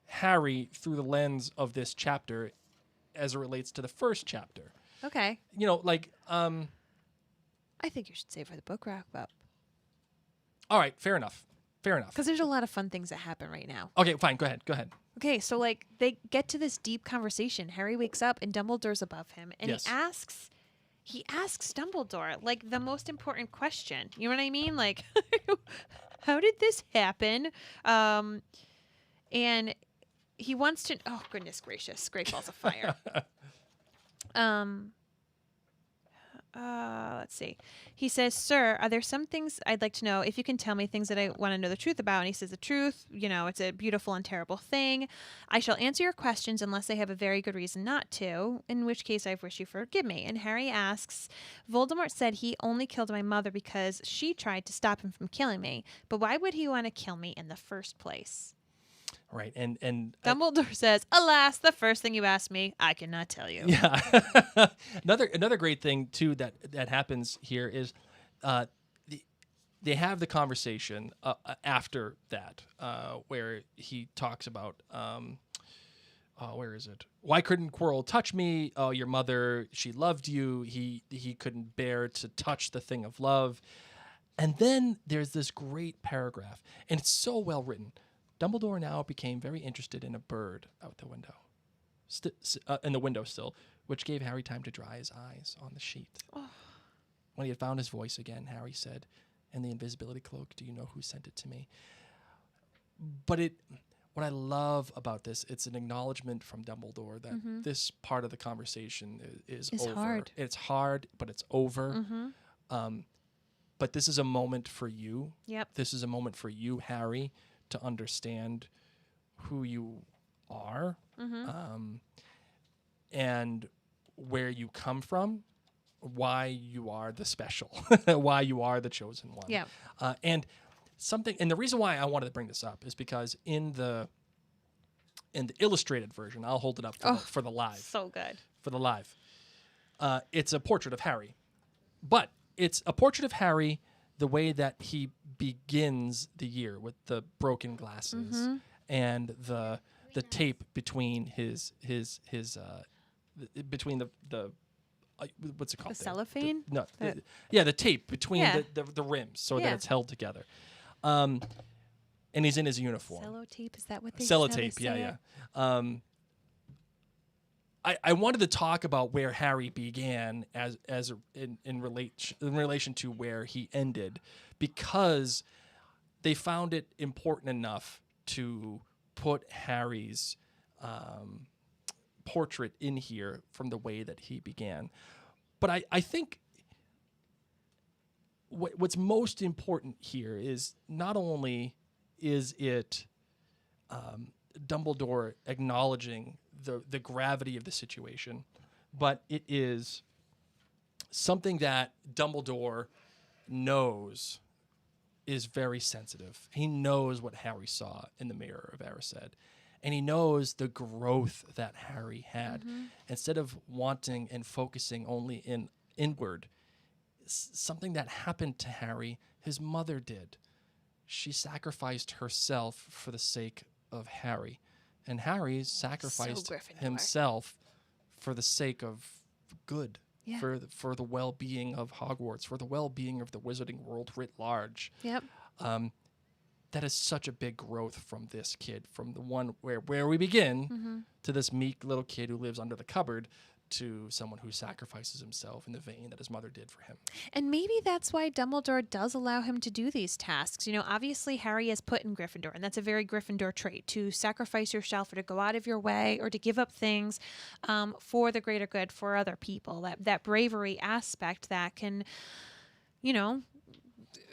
Harry through the lens of this chapter as it relates to the first chapter. Okay. You know, like... I think you should save for the book wrap up. All right, fair enough. Because there's a lot of fun things that happen right now. Okay, fine. Go ahead. Okay, so like they get to this deep conversation. Harry wakes up and Dumbledore's above him, and Yes. he asks Dumbledore like the most important question. You know what I mean? Like, how did this happen? And he wants to. Oh goodness gracious! Great balls of fire. Let's see. He says, "Sir, are there some things I'd like to know? If you can tell me things that I want to know the truth about." And he says, "The truth, it's a beautiful and terrible thing. I shall answer your questions unless I have a very good reason not to, in which case I wish you forgive me." And Harry asks, "Voldemort said he only killed my mother because she tried to stop him from killing me. But why would he want to kill me in the first place?" Right, and Dumbledore says, "Alas, the first thing you asked me, I cannot tell you." Yeah. Another great thing too that happens here is, they have the conversation after that where he talks about where is it? Why couldn't Quirrell touch me? Oh, your mother, she loved you. He couldn't bear to touch the thing of love. And then there's this great paragraph, and it's so well written. Dumbledore now became very interested in a bird out the window, in the windowsill, which gave Harry time to dry his eyes on the sheet. Oh. When he had found his voice again, Harry said, "In the invisibility cloak, do you know who sent it to me?" But what I love about this, it's an acknowledgement from Dumbledore that this part of the conversation is over. Hard. It's hard, but it's over. Mm-hmm. But this is a moment for you. Yep. This is a moment for you, Harry, to understand who you are, and where you come from, why you are the special, why you are the chosen one. Yeah. And the reason why I wanted to bring this up is because in the illustrated version, I'll hold it up for the live. So good. For the live. It's a portrait of Harry. But it's a portrait of Harry the way that he begins the year with the broken glasses and the tape between his between the what's it called? The cellophane? The tape between the rims so that it's held together. And he's in his uniform. Sellotape, is that what they Sellotape, say? Yeah. I wanted to talk about where Harry began in relation to where he ended, because they found it important enough to put Harry's portrait in here from the way that he began. But I think what's most important here is not only is it Dumbledore acknowledging the gravity of the situation, but it is something that Dumbledore knows is very sensitive. He knows what Harry saw in the Mirror of Erised, and he knows the growth that Harry had. Instead of wanting and focusing only inward, something that happened to Harry, his mother did. She sacrificed herself for the sake of Harry. And Harry sacrificed himself for the sake of good, for the well-being of Hogwarts, for the well-being of the wizarding world writ large. Yep. That is such a big growth from this kid, from the one where we begin to this meek little kid who lives under the cupboard, to someone who sacrifices himself in the vein that his mother did for him. And maybe that's why Dumbledore does allow him to do these tasks. Obviously Harry is put in Gryffindor, and that's a very Gryffindor trait, to sacrifice yourself or to go out of your way or to give up things for the greater good, for other people. That bravery aspect that can,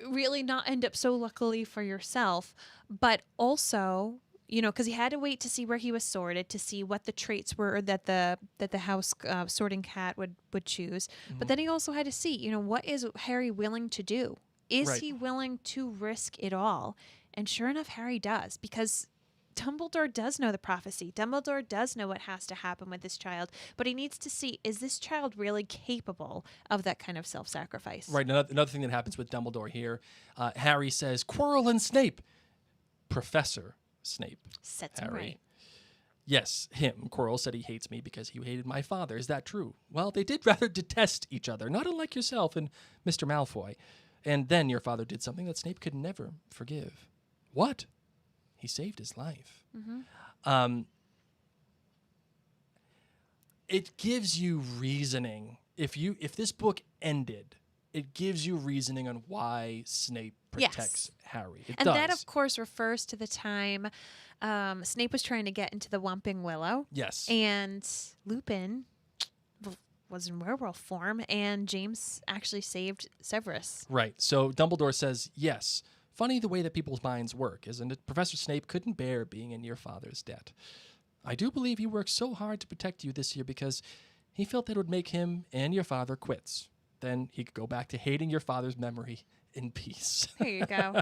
really not end up so luckily for yourself, but also... because he had to wait to see where he was sorted, to see what the traits were that the house sorting cat would choose. But then he also had to see, what is Harry willing to do? Is he willing to risk it all? And sure enough, Harry does, because Dumbledore does know the prophecy. Dumbledore does know what has to happen with this child, but he needs to see, is this child really capable of that kind of self-sacrifice? Right. Another thing that happens with Dumbledore here, Harry says, "Quirrell and Snape." Professor Snape. Sets him Harry. right. Yes, him. Quirrell said he hates me because he hated my father. Is that true? Well, they did rather detest each other, not unlike yourself and Mr. Malfoy. And then your father did something that Snape could never forgive. What? He saved his life. It gives you reasoning. If this book ended, it gives you reasoning on why Snape protects Harry. It does. That, of course, refers to the time Snape was trying to get into the Whomping Willow. Yes. And Lupin was in werewolf form, and James actually saved Severus. Right. So Dumbledore says, yes. Funny the way that people's minds work, isn't it? Professor Snape couldn't bear being in your father's debt. I do believe he worked so hard to protect you this year because he felt that it would make him and your father quits. Then he could go back to hating your father's memory in peace. There you go.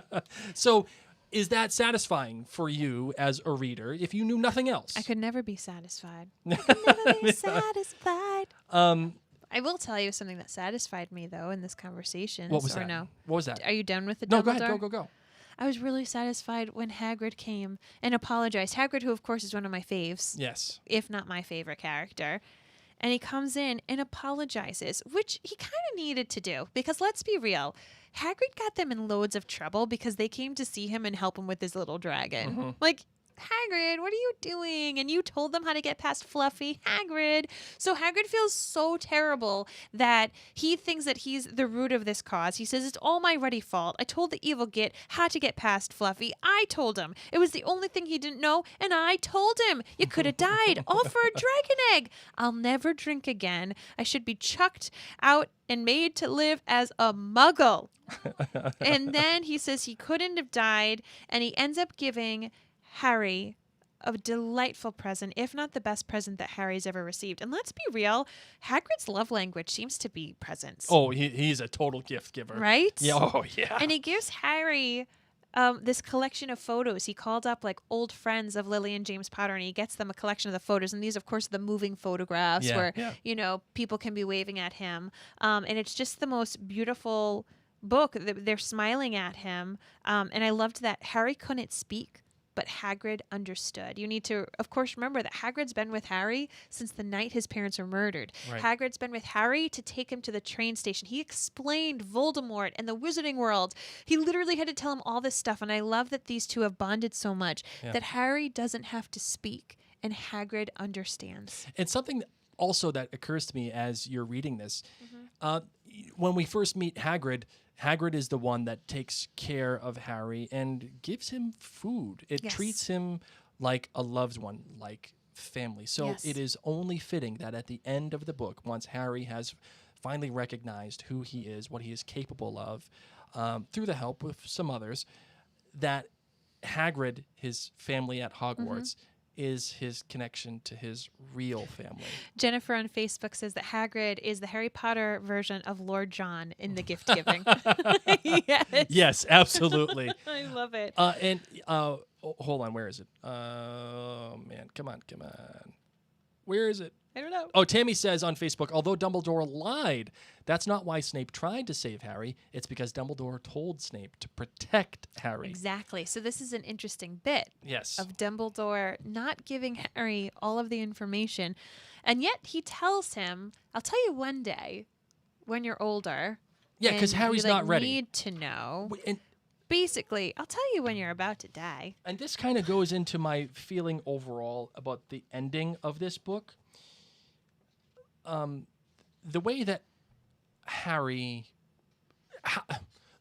So is that satisfying for you as a reader if you knew nothing else? I could never be satisfied. I could never be satisfied. I will tell you something that satisfied me, though, in this conversation. What was or that? No? What was that? Are you done with the Dumbledore? No, go ahead. Go. I was really satisfied when Hagrid came and apologized. Hagrid, who, of course, is one of my faves. Yes. If not my favorite character. And he comes in and apologizes, which he kind of needed to do. Because let's be real, Hagrid got them in loads of trouble because they came to see him and help him with his little dragon. Like, Hagrid, what are you doing? And you told them how to get past Fluffy. Hagrid. So Hagrid feels so terrible that he thinks that he's the root of this cause. He says, it's all my ruddy fault. I told the evil git how to get past Fluffy. I told him. It was the only thing he didn't know, and I told him. You could have died, all for a dragon egg. I'll never drink again. I should be chucked out and made to live as a muggle. And then he says he couldn't have died, and he ends up giving Harry a delightful present, if not the best present that Harry's ever received. And let's be real, Hagrid's love language seems to be presents. Oh, he's a total gift giver. Right? Yeah. Oh, yeah. And he gives Harry this collection of photos. He called up like old friends of Lily and James Potter, and he gets them a collection of the photos. And these, of course, are the moving photographs where, you know, people can be waving at him. And it's just the most beautiful book. They're smiling at him. And I loved that Harry couldn't speak, but Hagrid understood. You need to, of course, remember that Hagrid's been with Harry since the night his parents were murdered. Right. Hagrid's been with Harry to take him to the train station. He explained Voldemort and the Wizarding World. He literally had to tell him all this stuff. And I love that these two have bonded so much that Harry doesn't have to speak and Hagrid understands. And something also that occurs to me as you're reading this, when we first meet Hagrid, Hagrid is the one that takes care of Harry and gives him food. It treats him like a loved one, like family. So it is only fitting that at the end of the book, once Harry has finally recognized who he is, what he is capable of, through the help of some others, that Hagrid, his family at Hogwarts, is his connection to his real family. Jennifer on Facebook says that Hagrid is the Harry Potter version of Lord John in the gift giving. Yes. Yes, absolutely. I love it. Hold on, where is it? Oh, man, come on. Where is it? I don't know. Oh, Tammy says on Facebook, although Dumbledore lied, that's not why Snape tried to save Harry. It's because Dumbledore told Snape to protect Harry. Exactly. So this is an interesting bit of Dumbledore not giving Harry all of the information. And yet he tells him, I'll tell you one day when you're older. Yeah, because Harry's not ready. Need to know. And basically, I'll tell you when you're about to die. And this kind of goes into my feeling overall about the ending of this book. The way that Harry,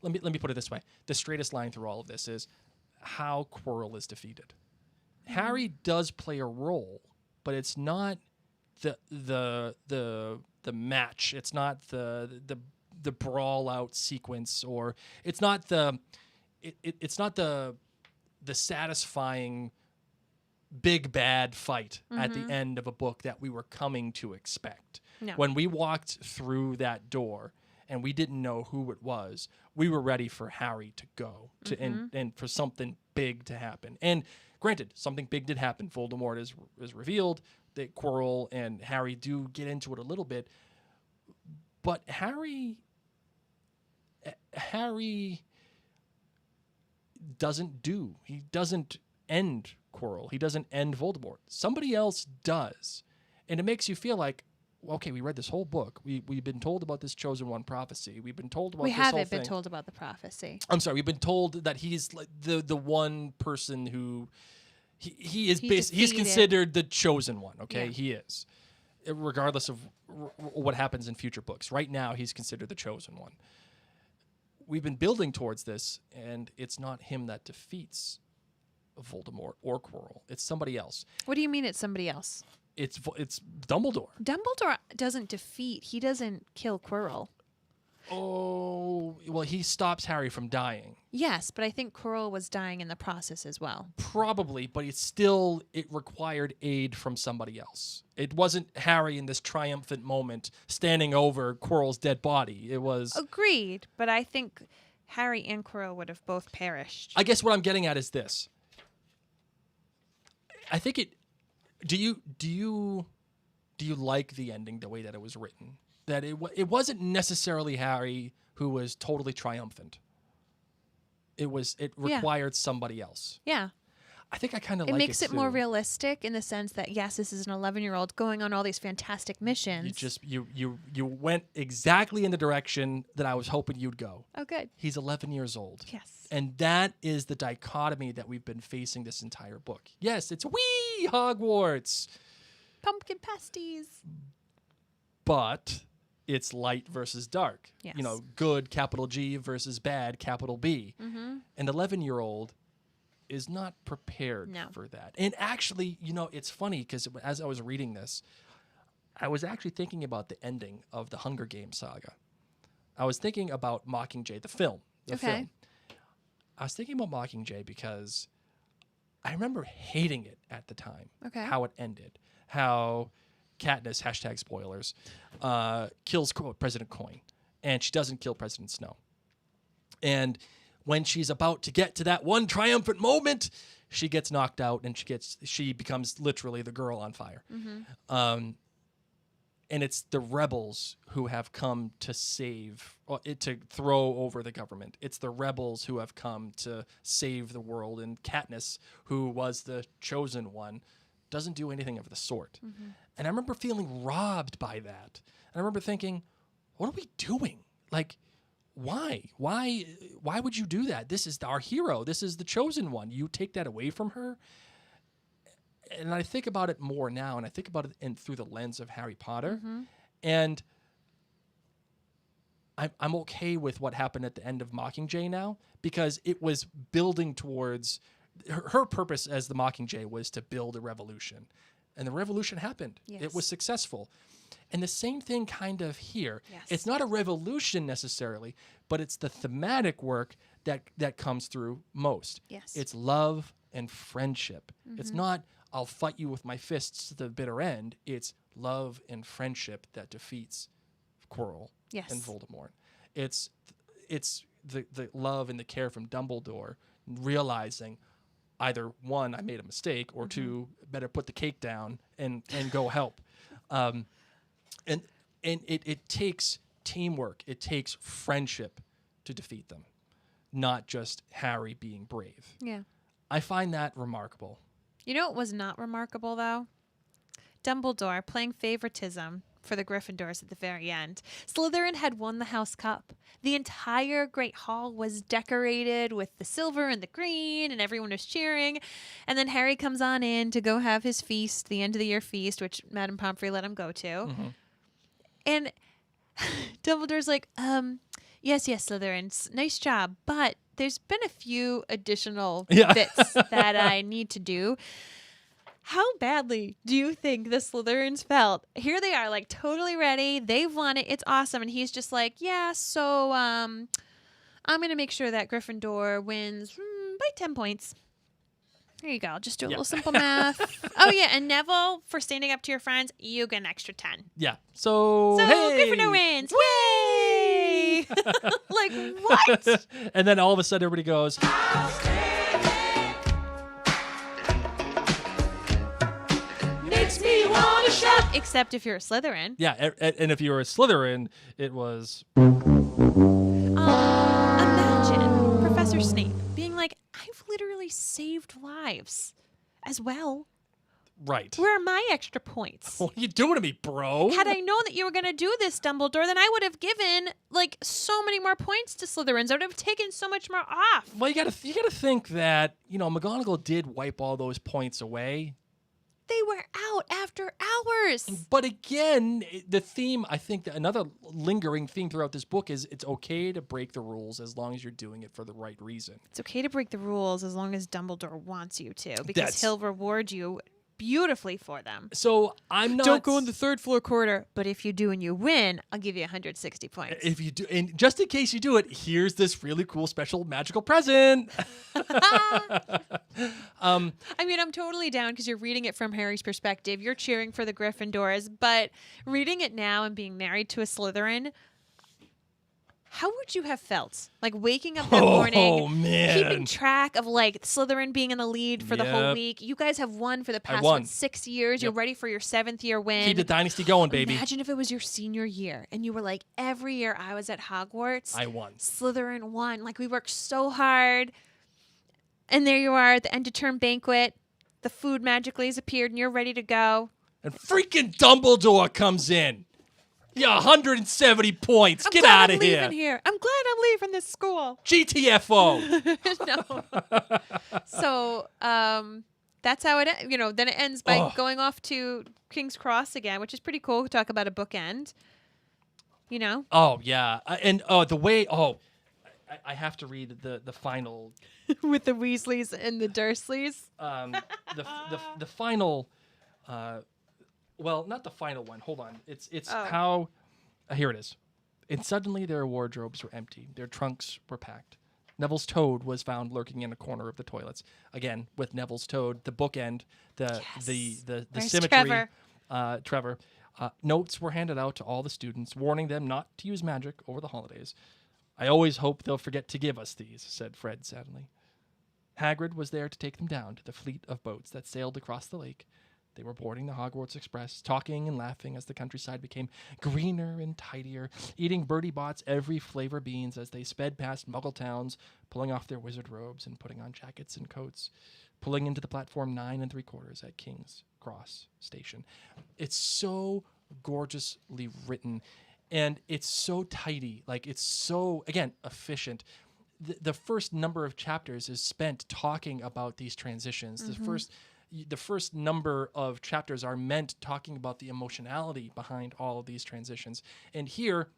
let me put it this way: the straightest line through all of this is how Quirrell is defeated. Harry does play a role, but it's not the match. It's not the brawl out sequence, or it's not the satisfying big bad fight at the end of a book that we were coming to expect. No. When we walked through that door and we didn't know who it was, we were ready for Harry to go to and for something big to happen. And granted, something big did happen. Voldemort is revealed. That Quirrell and Harry do get into it a little bit, but Harry he doesn't end Quirrell. He doesn't end Voldemort. Somebody else does. And it makes you feel like, okay, we read this whole book. We've been told about this chosen one prophecy. We've been told about We this whole haven't been thing. told about the prophecy. I'm sorry. We've been told that he's like the one person who he's defeated. considered the chosen one. Okay, Yeah. he is, regardless of what happens in future books. Right now, he's considered the chosen one. We've been building towards this, and it's not him that defeats Voldemort or Quirrell. It's somebody else. What do you mean it's somebody else? It's Dumbledore. Dumbledore doesn't defeat. He doesn't kill Quirrell. Oh, well, he stops Harry from dying. Yes, but I think Quirrell was dying in the process as well. Probably, but it required aid from somebody else. It wasn't Harry in this triumphant moment standing over Quirrell's dead body. It was... Agreed, but I think Harry and Quirrell would have both perished. I guess what I'm getting at is this. I think it... Do you like the ending the way that it was written? That it wasn't necessarily Harry who was totally triumphant. It required somebody else. Yeah. I think I kind of like it. It makes it more too. realistic in the sense that yes, this is an 11-year-old going on all these fantastic missions. You went exactly in the direction that I was hoping you'd go. Oh, good. He's 11 years old. Yes. And that is the dichotomy that we've been facing this entire book. Yes, it's wee Hogwarts, Pumpkin pasties. but it's light versus dark. Yes. You know, good, capital G, versus bad, capital B. Mm-hmm. An 11-year-old is not prepared for that. And actually, you know, it's funny because as I was reading this, I was actually thinking about the ending of the Hunger Games saga. I was thinking about Mockingjay, the film. Okay. I was thinking about Mockingjay because I remember hating it at the time. Okay. How it ended. How Katniss, hashtag spoilers, kills President Coin. And she doesn't kill President Snow. And when she's about to get to that one triumphant moment, she gets knocked out and she becomes literally the girl on fire. Mm-hmm. And it's the rebels who have come to to throw over the government. It's the rebels who have come to save the world. And Katniss, who was the chosen one, doesn't do anything of the sort. Mm-hmm. And I remember feeling robbed by that. And I remember thinking, what are we doing? Like, why? Why would you do that? This is our hero. This is the chosen one. You take that away from her? And I think about it more now, and I think about it through the lens of Harry Potter. Mm-hmm. And I'm okay with what happened at the end of Mockingjay now, because it was building towards... Her purpose as the Mockingjay was to build a revolution. And the revolution happened. Yes. It was successful. And the same thing kind of here. Yes. It's not a revolution necessarily, but it's the thematic work that comes through most. Yes. It's love and friendship. Mm-hmm. It's not, I'll fight you with my fists to the bitter end. It's love and friendship that defeats Quirrell and Voldemort. It's the love and the care from Dumbledore, realizing either one, I made a mistake, or two, better put the cake down and go help. And it takes teamwork. It takes friendship to defeat them, not just Harry being brave. Yeah. I find that remarkable. You know what was not remarkable, though? Dumbledore playing favoritism for the Gryffindors at the very end. Slytherin had won the House Cup. The entire Great Hall was decorated with the silver and the green, and everyone was cheering. And then Harry comes on in to go have his feast, the end of the year feast, which Madame Pomfrey let him go to. Mm-hmm. And Dumbledore's like, yes, Slytherins, nice job, but there's been a few additional bits that I need to do. How badly do you think the Slytherins felt? Here they are, like, totally ready. They've won it. It's awesome. And he's just like, yeah, so I'm going to make sure that Gryffindor wins by 10 points. There you go. Just do a little simple math. Oh, yeah. And Neville, for standing up to your friends, you get an extra 10. Yeah. So hey! Gryffindor wins. Yay! Like, what? And then all of a sudden everybody goes... Me wanna shout. Except if you're a Slytherin. Yeah, and if you were a Slytherin, it was... Imagine Professor Snape being like, I've literally saved lives as well. Right. Where are my extra points? What are you doing to me, bro? Had I known that you were going to do this, Dumbledore, then I would have given like so many more points to Slytherins. I would have taken so much more off. Well, you gotta think that McGonagall did wipe all those points away. They were out after hours. But again, the theme, I think that another lingering theme throughout this book is it's okay to break the rules as long as you're doing it for the right reason. It's okay to break the rules as long as Dumbledore wants you to, because he'll reward you beautifully for them. So I'm not... Don't go in the third floor corridor, but if you do and you win, I'll give you 160 points. If you do, and just in case you do it, here's this really cool special magical present. I mean, I'm totally down because you're reading it from Harry's perspective. You're cheering for the Gryffindors, but reading it now and being married to a Slytherin, how would you have felt? Like waking up that morning, keeping track of like Slytherin being in the lead for the whole week. You guys have won for the past 6 years. You're ready for your 7th year win. Keep the dynasty going, baby. Imagine if it was your senior year and you were like, every year I was at Hogwarts, I won. Slytherin won. Like we worked so hard. And there you are at the end of term banquet. The food magically has appeared and you're ready to go. And freaking Dumbledore comes in. Yeah, 170 points. Get out of here. I'm glad I'm leaving this school. GTFO. No. So that's how it, then it ends by going off to King's Cross again, which is pretty cool. We talk about a bookend, Oh, yeah. And the way, I have to read the final. With the Weasleys and the Dursleys. The final, well, not the final one. Hold on. It's how, here it is. And suddenly their wardrobes were empty. Their trunks were packed. Neville's toad was found lurking in a corner of the toilets. Again, with Neville's toad, the bookend, the symmetry. Trevor. Notes were handed out to all the students, warning them not to use magic over the holidays. I always hope they'll forget to give us these, said Fred sadly. Hagrid was there to take them down to the fleet of boats that sailed across the lake. They were boarding the Hogwarts Express, talking and laughing as the countryside became greener and tidier, eating Bertie Bott's every flavor beans as they sped past Muggle towns, pulling off their wizard robes and putting on jackets and coats, pulling into the platform 9 3/4 at King's Cross Station. It's so gorgeously written, and it's so tidy. Like, it's so, again, efficient. The first number of chapters is spent talking about these transitions. Mm-hmm. The first number of chapters are meant talking about the emotionality behind all of these transitions. And here,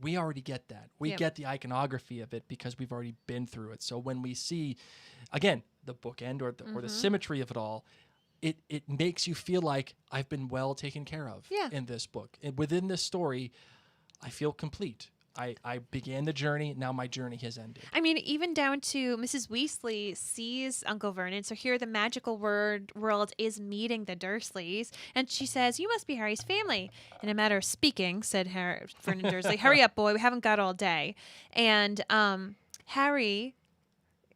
we already get that. We get the iconography of it because we've already been through it. So when we see, again, the bookend or the symmetry of it all, it makes you feel like I've been well taken care of in this book. And within this story, I feel complete. I began the journey. Now my journey has ended. I mean, even down to Mrs. Weasley sees Uncle Vernon. So here the magical world is meeting the Dursleys. And she says, "You must be Harry's family." In a matter of speaking, said Vernon Dursley, "Hurry up, boy. We haven't got all day." And Harry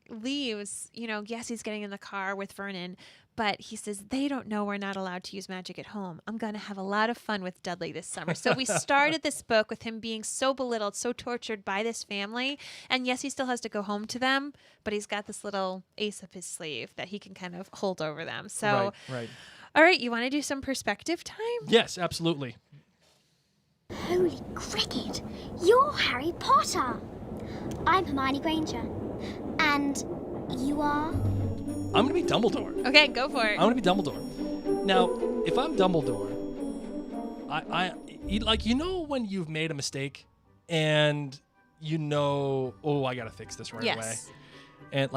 leaves. Yes, he's getting in the car with Vernon. But he says, they don't know we're not allowed to use magic at home. I'm going to have a lot of fun with Dudley this summer. So we started this book with him being so belittled, so tortured by this family. And yes, he still has to go home to them, but he's got this little ace up his sleeve that he can kind of hold over them. So, right. All right, you want to do some perspective time? Yes, absolutely. Holy cricket, you're Harry Potter. I'm Hermione Granger. And you are? I'm going to be Dumbledore. Okay, go for it. I'm going to be Dumbledore. Now, if I'm Dumbledore, I when you've made a mistake and I got to fix this right away. And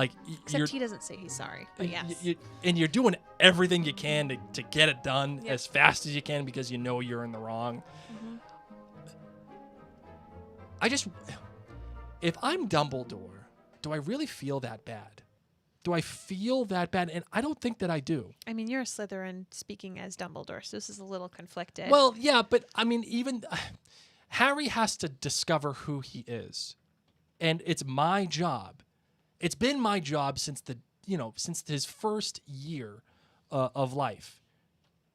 except he doesn't say he's sorry, but yes. And you're doing everything you can to get it done as fast as you can because you know you're in the wrong. Mm-hmm. If I'm Dumbledore, do I really feel that bad? Do I feel that bad? And I don't think that I do. I mean, you're a Slytherin speaking as Dumbledore, so this is a little conflicted. Well, yeah, but I mean, even Harry has to discover who he is. And it's my job. It's been my job since his first year of life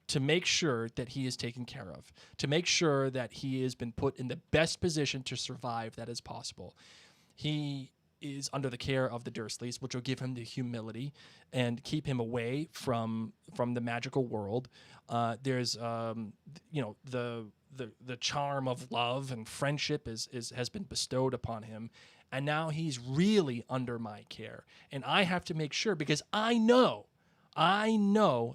to make sure that he is taken care of, to make sure that he has been put in the best position to survive that is possible. He is under the care of the Dursleys, which will give him the humility and keep him away from the magical world. There's the charm of love and friendship has been bestowed upon him, and now he's really under my care, and I have to make sure, because I know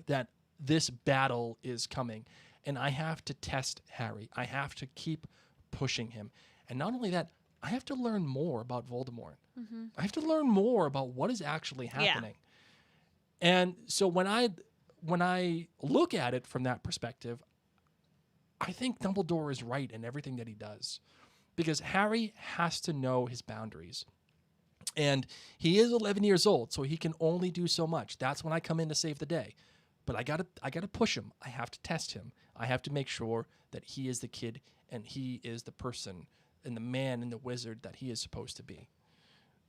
that this battle is coming, and I have to test Harry. I have to keep pushing him, and not only that, I have to learn more about Voldemort. Mm-hmm. I have to learn more about what is actually happening. Yeah. And so when I look at it from that perspective, I think Dumbledore is right in everything that he does, because Harry has to know his boundaries. And he is 11 years old, so he can only do so much. That's when I come in to save the day. But I gotta push him. I have to test him. I have to make sure that he is the kid and he is the person and the man and the wizard that he is supposed to be.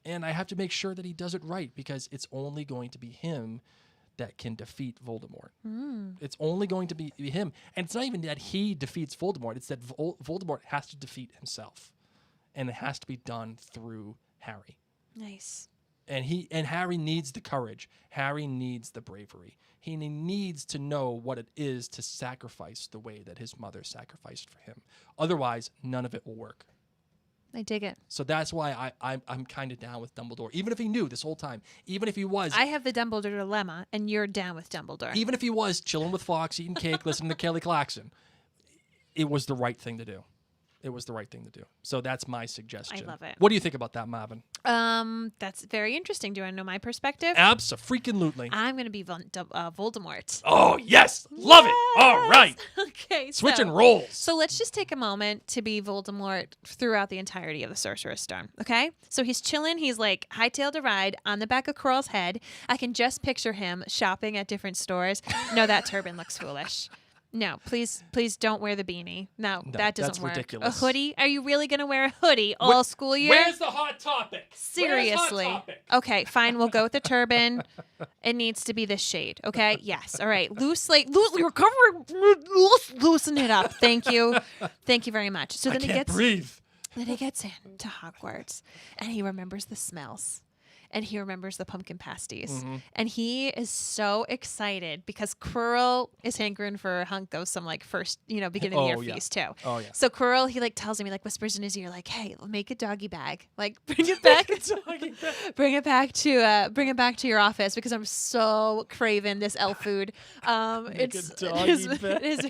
And I have to make sure that he does it right, because it's only going to be him that can defeat Voldemort. It's only going to be him. And it's not even that he defeats Voldemort. It's that Voldemort has to defeat himself. And it has to be done through Harry. Nice. And Harry needs the courage. Harry needs the bravery. He needs to know what it is to sacrifice the way that his mother sacrificed for him. Otherwise, none of it will work. I dig it. So that's why I'm kind of down with Dumbledore. Even if he knew this whole time. Even if he was. I have the Dumbledore dilemma, and you're down with Dumbledore. Even if he was chilling with Fox, eating cake, listening to Kelly Clarkson, it was the right thing to do. It was the right thing to do. So that's my suggestion. I love it. What do you think about that, Marvin? That's very interesting. Do you want to know my perspective? Abso-freaking-lutely. I'm going to be Voldemort. Oh, yes. Love it. All right. Okay. Switching roles. So let's just take a moment to be Voldemort throughout the entirety of the Sorcerer's Stone. Okay? So he's chilling. He's like hightailed a ride on the back of Quirrell's head. I can just picture him shopping at different stores. No, that turban looks foolish. No, please don't wear the beanie. No, that doesn't work. That's ridiculous. A hoodie? Are you really going to wear a hoodie all school year? Where's the Hot Topic? Seriously. Hot Topic? Okay, fine. We'll go with the turban. It needs to be this shade. Okay. Yes. All right. You're covering. Loosen it up. Thank you. Thank you very much. So then I can't breathe. Then he gets into Hogwarts, and he remembers the smells. And he remembers the pumpkin pasties. Mm-hmm. And he is so excited because Quirrell is hankering for a hunk of some first, beginning of the year feast too. Oh yeah. So Quirrell, he tells him, he whispers in his ear, hey, make a doggy bag. Bring it back. Bring it back to your office because I'm so craving this elf food. It's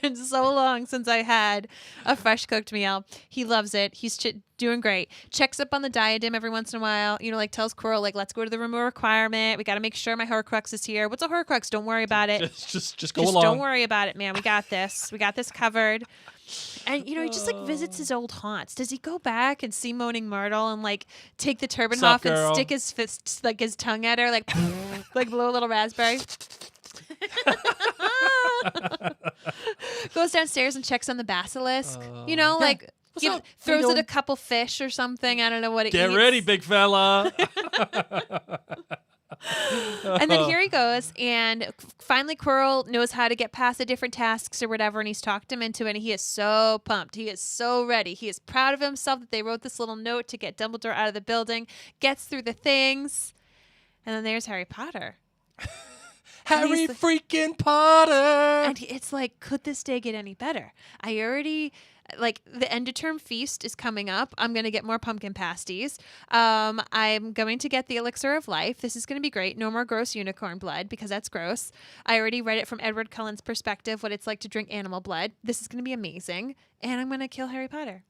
been so long since I had a fresh cooked meal. He loves it. He's doing great. Checks up on the diadem every once in a while. Tells Quirrell, let's go to the room of requirement. We got to make sure my Horcrux is here. What's a Horcrux? Don't worry about it. Just go along. Don't worry about it, man. We got this. We got this covered. And he just visits his old haunts. Does he go back and see Moaning Myrtle and take the turban off and stick his fist, his tongue at her, blow a little raspberry? Goes downstairs and checks on the basilisk. Throws it a couple fish or something. I don't know what it is. Get ready, big fella. And then here he goes, and finally Quirrell knows how to get past the different tasks or whatever, and he's talked him into it, and he is so pumped. He is so ready. He is proud of himself that they wrote this little note to get Dumbledore out of the building, gets through the things, and then there's Harry Potter. Harry freaking Potter! And it's could this day get any better? I already... the end of term feast is coming up. I'm going to get more pumpkin pasties. I'm going to get the elixir of life. This is going to be great. No more gross unicorn blood because that's gross. I already read it from Edward Cullen's perspective, what it's like to drink animal blood. This is going to be amazing. And I'm going to kill Harry Potter.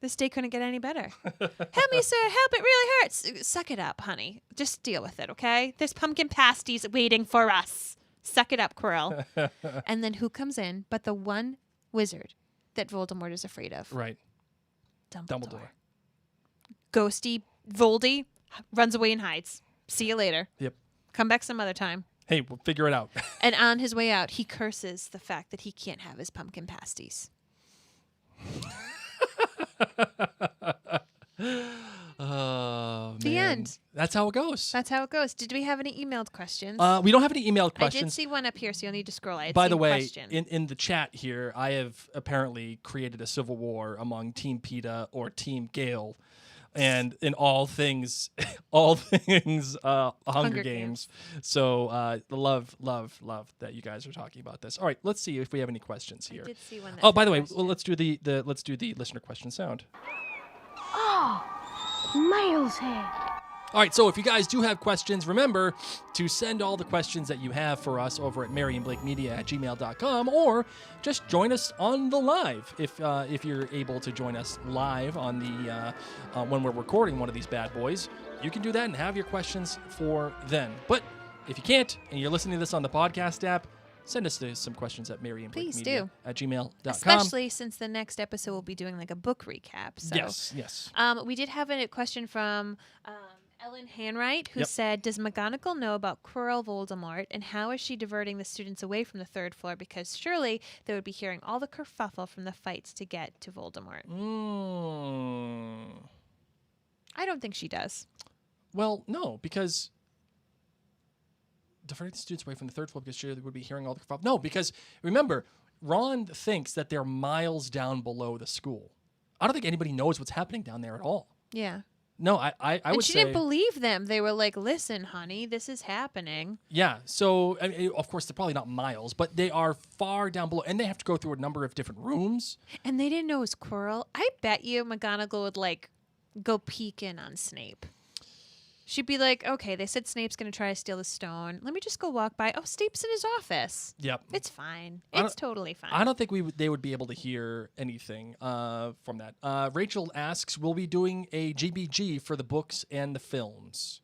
This day couldn't get any better. Help me, sir. Help. It really hurts. Suck it up, honey. Just deal with it, okay? There's pumpkin pasties waiting for us. Suck it up, Quirrell. And then who comes in but the one wizard that Voldemort is afraid of. Right. Dumbledore. Ghosty Voldy runs away and hides. See you later. Yep. Come back some other time. Hey, we'll figure it out. And on his way out, he curses the fact that he can't have his pumpkin pasties. Oh, the man. end. That's how it goes. That's how it goes. Did we have any emailed questions? We don't have any emailed questions. I did see one up here, so you'll need to scroll. By the way, in the chat here, I have apparently created a civil war among Team PETA or Team Gale and in all things, Hunger Games. So love that you guys are talking about this. All right, let's see if we have any questions here. I did see one. Oh, by the way, well, let's do the listener question sound. Oh, Miles here. All right, so if you guys do have questions, remember to send all the questions that you have for us over at maryandblakemedia@gmail.com, or just join us on the live if you're able to join us live on the when we're recording one of these bad boys. You can do that and have your questions for then. But if you can't and you're listening to this on the podcast app, send us some questions at maryandblakemedia@gmail.com. Especially since the next episode will be doing like a book recap. So. Yes. We did have a question from Ellen Hanwright, who said, does McGonagall know about Quirrell Voldemort, and how is she diverting the students away from the third floor? Because surely they would be hearing all the kerfuffle from the fights to get to Voldemort. I don't think she does. Well, no, because diverting the students away from the third floor because surely they would be hearing all the kerfuffle. No, because remember, Ron thinks that they're miles down below the school. I don't think anybody knows what's happening down there at all. Yeah. No, I and would she say... didn't believe them. They were like, listen, honey, this is happening. Yeah, so, I mean, of course, they're probably not miles, but they are far down below, and they have to go through a number of different rooms. And they didn't know it was Quirrell. I bet you McGonagall would, like, go peek in on Snape. She'd be like, okay, they said Snape's going to try to steal the stone. Let me just go walk by. Oh, Snape's in his office. Yep. It's fine. It's totally fine. I don't think they would be able to hear anything from that. Rachel asks, will we be doing a GBG for the books and the films?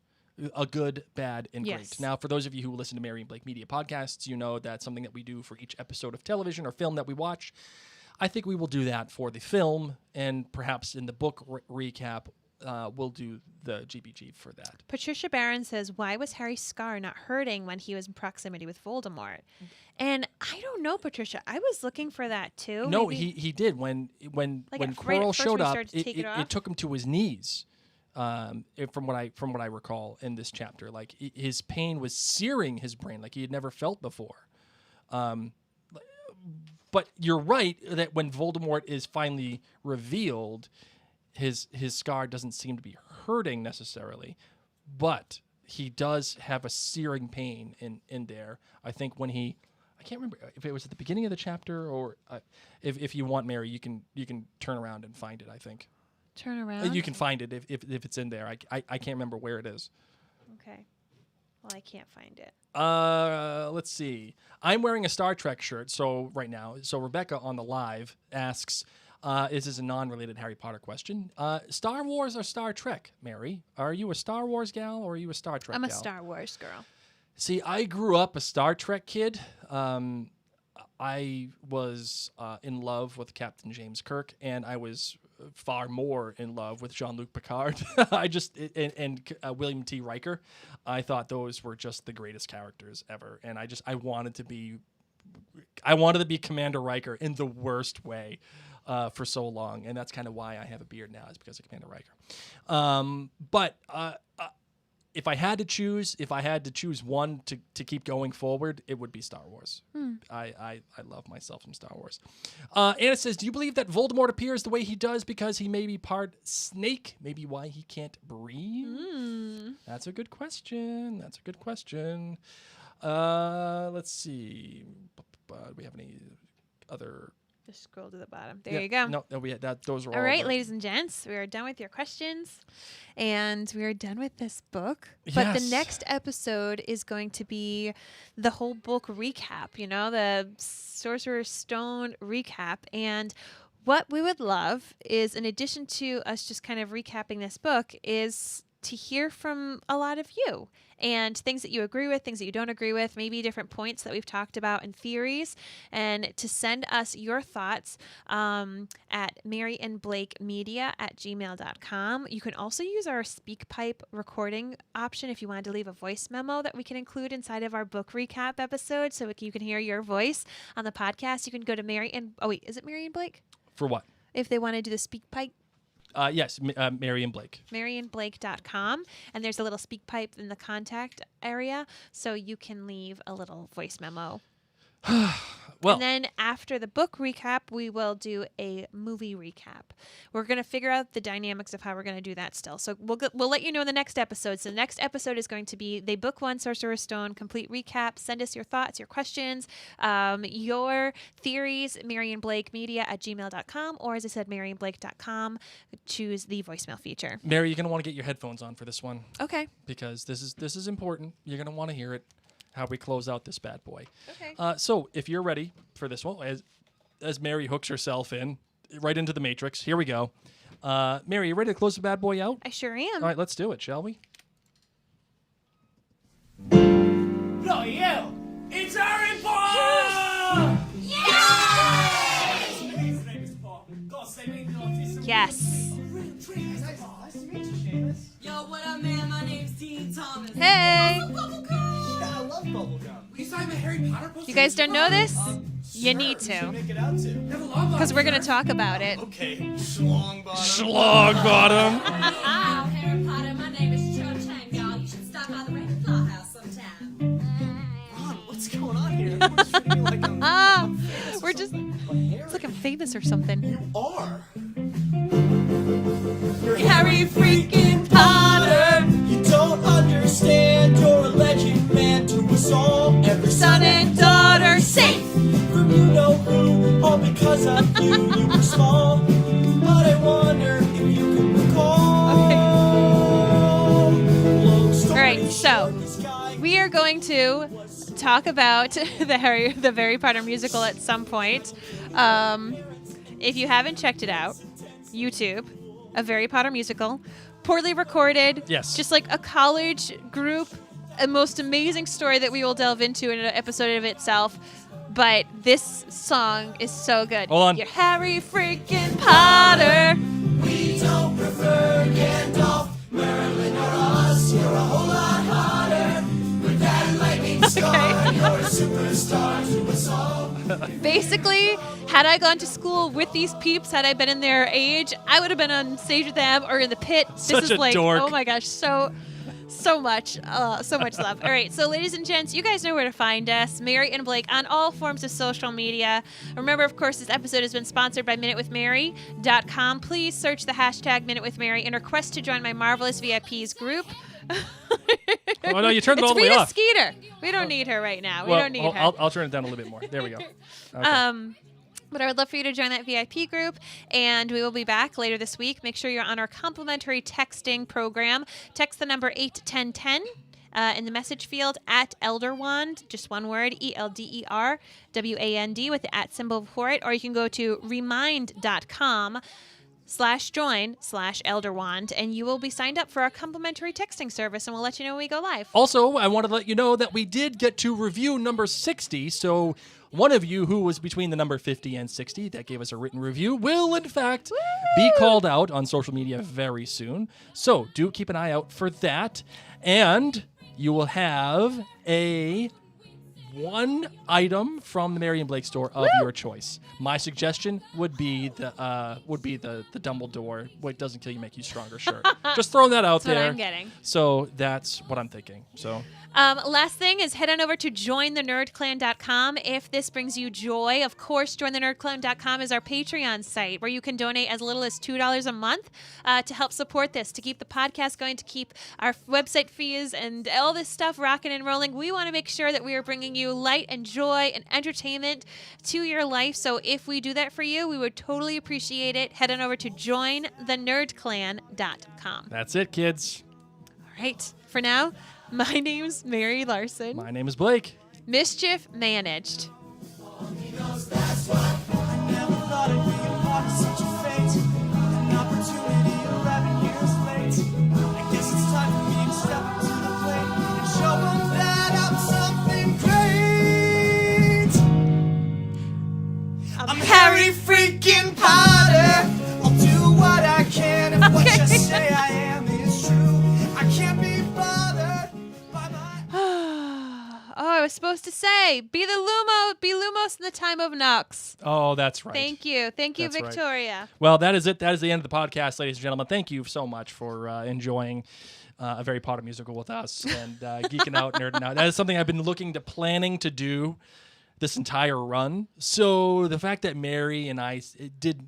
A good, bad, and great. Now, for those of you who listen to Mary and Blake Media podcasts, you know that's something that we do for each episode of television or film that we watch. I think we will do that for the film, and perhaps in the book recap, we'll do the GBG for that. Patricia Barron says, why was Harry's scar not hurting when he was in proximity with Voldemort? And I don't know, Patricia. I was looking for that too. No, Maybe. he did. When Quirrell showed up, it took him to his knees. From what I recall in this chapter, like his pain was searing his brain like he had never felt before. But you're right that when Voldemort is finally revealed, his scar doesn't seem to be hurting necessarily, but he does have a searing pain in there. I think when I can't remember if it was at the beginning of the chapter or if you want, Mary, you can turn around and find it. I think turn around. You can find it if it's in there. I can't remember where it is. Okay. Well, I can't find it. Let's see. I'm wearing a Star Trek shirt right now. So Rebecca on the live asks, this is a non-related Harry Potter question. Star Wars or Star Trek, Mary? Are you a Star Wars gal or are you a Star Trek gal? I'm a Star Wars girl. See, I grew up a Star Trek kid. I was in love with Captain James Kirk, and I was far more in love with Jean-Luc Picard. and William T. Riker. I thought those were just the greatest characters ever, and I wanted to be Commander Riker in the worst way. For so long, and that's kind of why I have a beard now, is because of Commander Riker. But if I had to choose one to keep going forward, it would be Star Wars. I love myself some Star Wars. Anna says, do you believe that Voldemort appears the way he does because he may be part snake? Maybe why he can't breathe? That's a good question. Let's see. Do we have any other... Just scroll to the bottom. There you go. No, we had that. Those were all right, ladies and gents. We are done with your questions, and we are done with this book. But the next episode is going to be the whole book recap. You know, the Sorcerer's Stone recap. And what we would love is, in addition to us just kind of recapping this book, is to hear from a lot of you and things that you agree with, things that you don't agree with, maybe different points that we've talked about and theories, and to send us your thoughts at maryandblakemedia@gmail.com. You can also use our SpeakPipe recording option if you wanted to leave a voice memo that we can include inside of our book recap episode so you can hear your voice on the podcast. You can go to is it Mary and Blake? For what? If they want to do the SpeakPipe. Yes, Mary and Blake. maryandblake.com, and there's a little speak pipe in the contact area, so you can leave a little voice memo. Well, and then after the book recap, we will do a movie recap. We're going to figure out the dynamics of how we're going to do that still. So we'll let you know in the next episode. So the next episode is going to be the Book 1 Sorcerer's Stone complete recap. Send us your thoughts, your questions, your theories, MaryandBlakeMedia@gmail.com, or as I said, MaryandBlake.com. Choose the voicemail feature. Mary, you're going to want to get your headphones on for this one. Okay. Because this is important. You're going to want to hear it. How we close out this bad boy. Okay. So if you're ready for this one, as Mary hooks herself in right into the Matrix, here we go. Mary, you ready to close the bad boy out? I sure am. All right, let's do it, shall we? No, you! It's Harry Potter! Yes. Yo, what up, man? My name's Dean Thomas. Hey. I love bubblegum. You saw my Harry Potter poster? You guys don't know this? You need to. Make it out to. Because we're going to talk about it. Okay, schlong bottom. Schlong bottom. Hi, Harry Potter. My name is Cho Chang, y'all. You should stop by the Ravenclaw house sometime. Ron, what's going on here? Everyone's treating me like I'm We're just... It's like I'm famous or something. You are. Harry freaking Potter. You don't understand. You're a legend man to us all. Every Son and daughter safe. from you know who, all because of you. You were small, but I wonder if you can recall. All right, so we are going to talk about the Harry Potter musical at some point. If you haven't checked it out, YouTube, a Harry Potter musical, poorly recorded. Yes. Just like a college group, a most amazing story that we will delve into in an episode of itself. But this song is so good. Hold on. You're Harry freaking Potter. We don't prefer Gandalf, Merlin, or us. You're a whole lot hotter. With that lightning star, you're a superstar to us all. Basically, had I gone to school with these peeps, had I been in their age, I would have been on stage with them or in the pit. Such this is a like, dork. oh my gosh, so much love. All right, so ladies and gents, you guys know where to find us, Mary and Blake, on all forms of social media. Remember, of course, this episode has been sponsored by MinuteWithMary.com. Please search the hashtag MinuteWithMary and request to join my marvelous VIPs group. Oh, no, you turned it all the way Rita off. Skeeter. We don't need her right now. We Well, don't need her. I'll turn it down a little bit more. There we go. Okay. But I would love for you to join that VIP group, and we will be back later this week. Make sure you're on our complimentary texting program. Text the number 81010 in the message field at Elderwand, just one word, ELDERWAND with the @ symbol for it, or you can go to remind.com/join/Elderwand, and you will be signed up for our complimentary texting service, and we'll let you know when we go live. Also, I want to let you know that we did get to review number 60, so one of you who was between the number 50 and 60 that gave us a written review will, in fact, be called out on social media very soon. So do keep an eye out for that. And you will have one item from the Mary and Blake store of your choice. My suggestion would be the Dumbledore "What doesn't kill you make you stronger" shirt. Just throwing that out That's there. what I'm getting. So that's what I'm thinking. So Last thing is head on over to jointhenerdclan.com. If this brings you joy, of course, jointhenerdclan.com is our Patreon site where you can donate as little as $2 a month to help support this, to keep the podcast going, to keep our website fees and all this stuff rocking and rolling. We want to make sure that we are bringing you light and joy and entertainment to your life. So if we do that for you, we would totally appreciate it. Head on over to jointhenerdclan.com. that's it, kids. All right. For now, my name's Mary Larson. My name is Blake. Mischief managed. I never thought I'd be a part of such a fate. An opportunity 11 years late. I guess it's time for me to step up to the plate and show them that I'm something great. I'm Harry freaking Potter. I'll do what I can if what you say I am is true. I can't be bothered by my... Oh, I was supposed to say, be Lumos in the time of Nux. Oh, that's right. Thank you, That's right. Victoria. Well, that is it. That is the end of the podcast, ladies and gentlemen. Thank you so much for enjoying a Harry Potter musical with us and geeking out, nerding out. That is something I've been planning to do this entire run. So the fact that Mary and I did,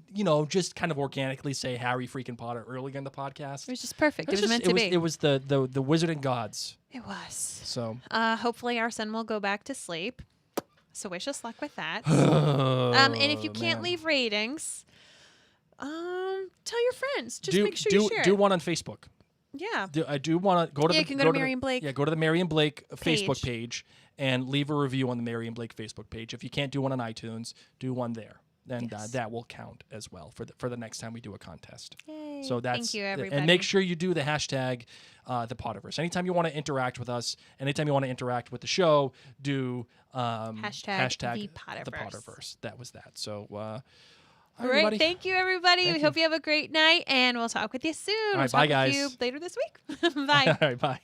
just kind of organically say Harry freaking Potter earlier in the podcast. It was just perfect. It was just- meant to be. It was the wizard and gods. It was. So Hopefully our son will go back to sleep. So wish us luck with that. And if you can't leave ratings, tell your friends. Just make sure you share. Do one on Facebook. Yeah. I do want to go to Yeah, the you can go to the- Mary and Blake Yeah, go to the Mary and Blake Facebook page. page and leave a review on the Mary and Blake Facebook page. If you can't do one on iTunes, do one there. And Yes. that will count as well for the next time we do a contest. Yay. So that's Thank you, everybody. and make sure you do the hashtag the Potterverse. Anytime you want to interact with us, anytime you want to interact with the show, do Hashtag the Potterverse. The Potterverse. That was that. So All hi, right. everybody. Thank you, everybody. Thank we you. hope you have a great night, and we'll talk with you soon. All right, we'll bye, talk with guys. you later this week. Bye. All right, bye.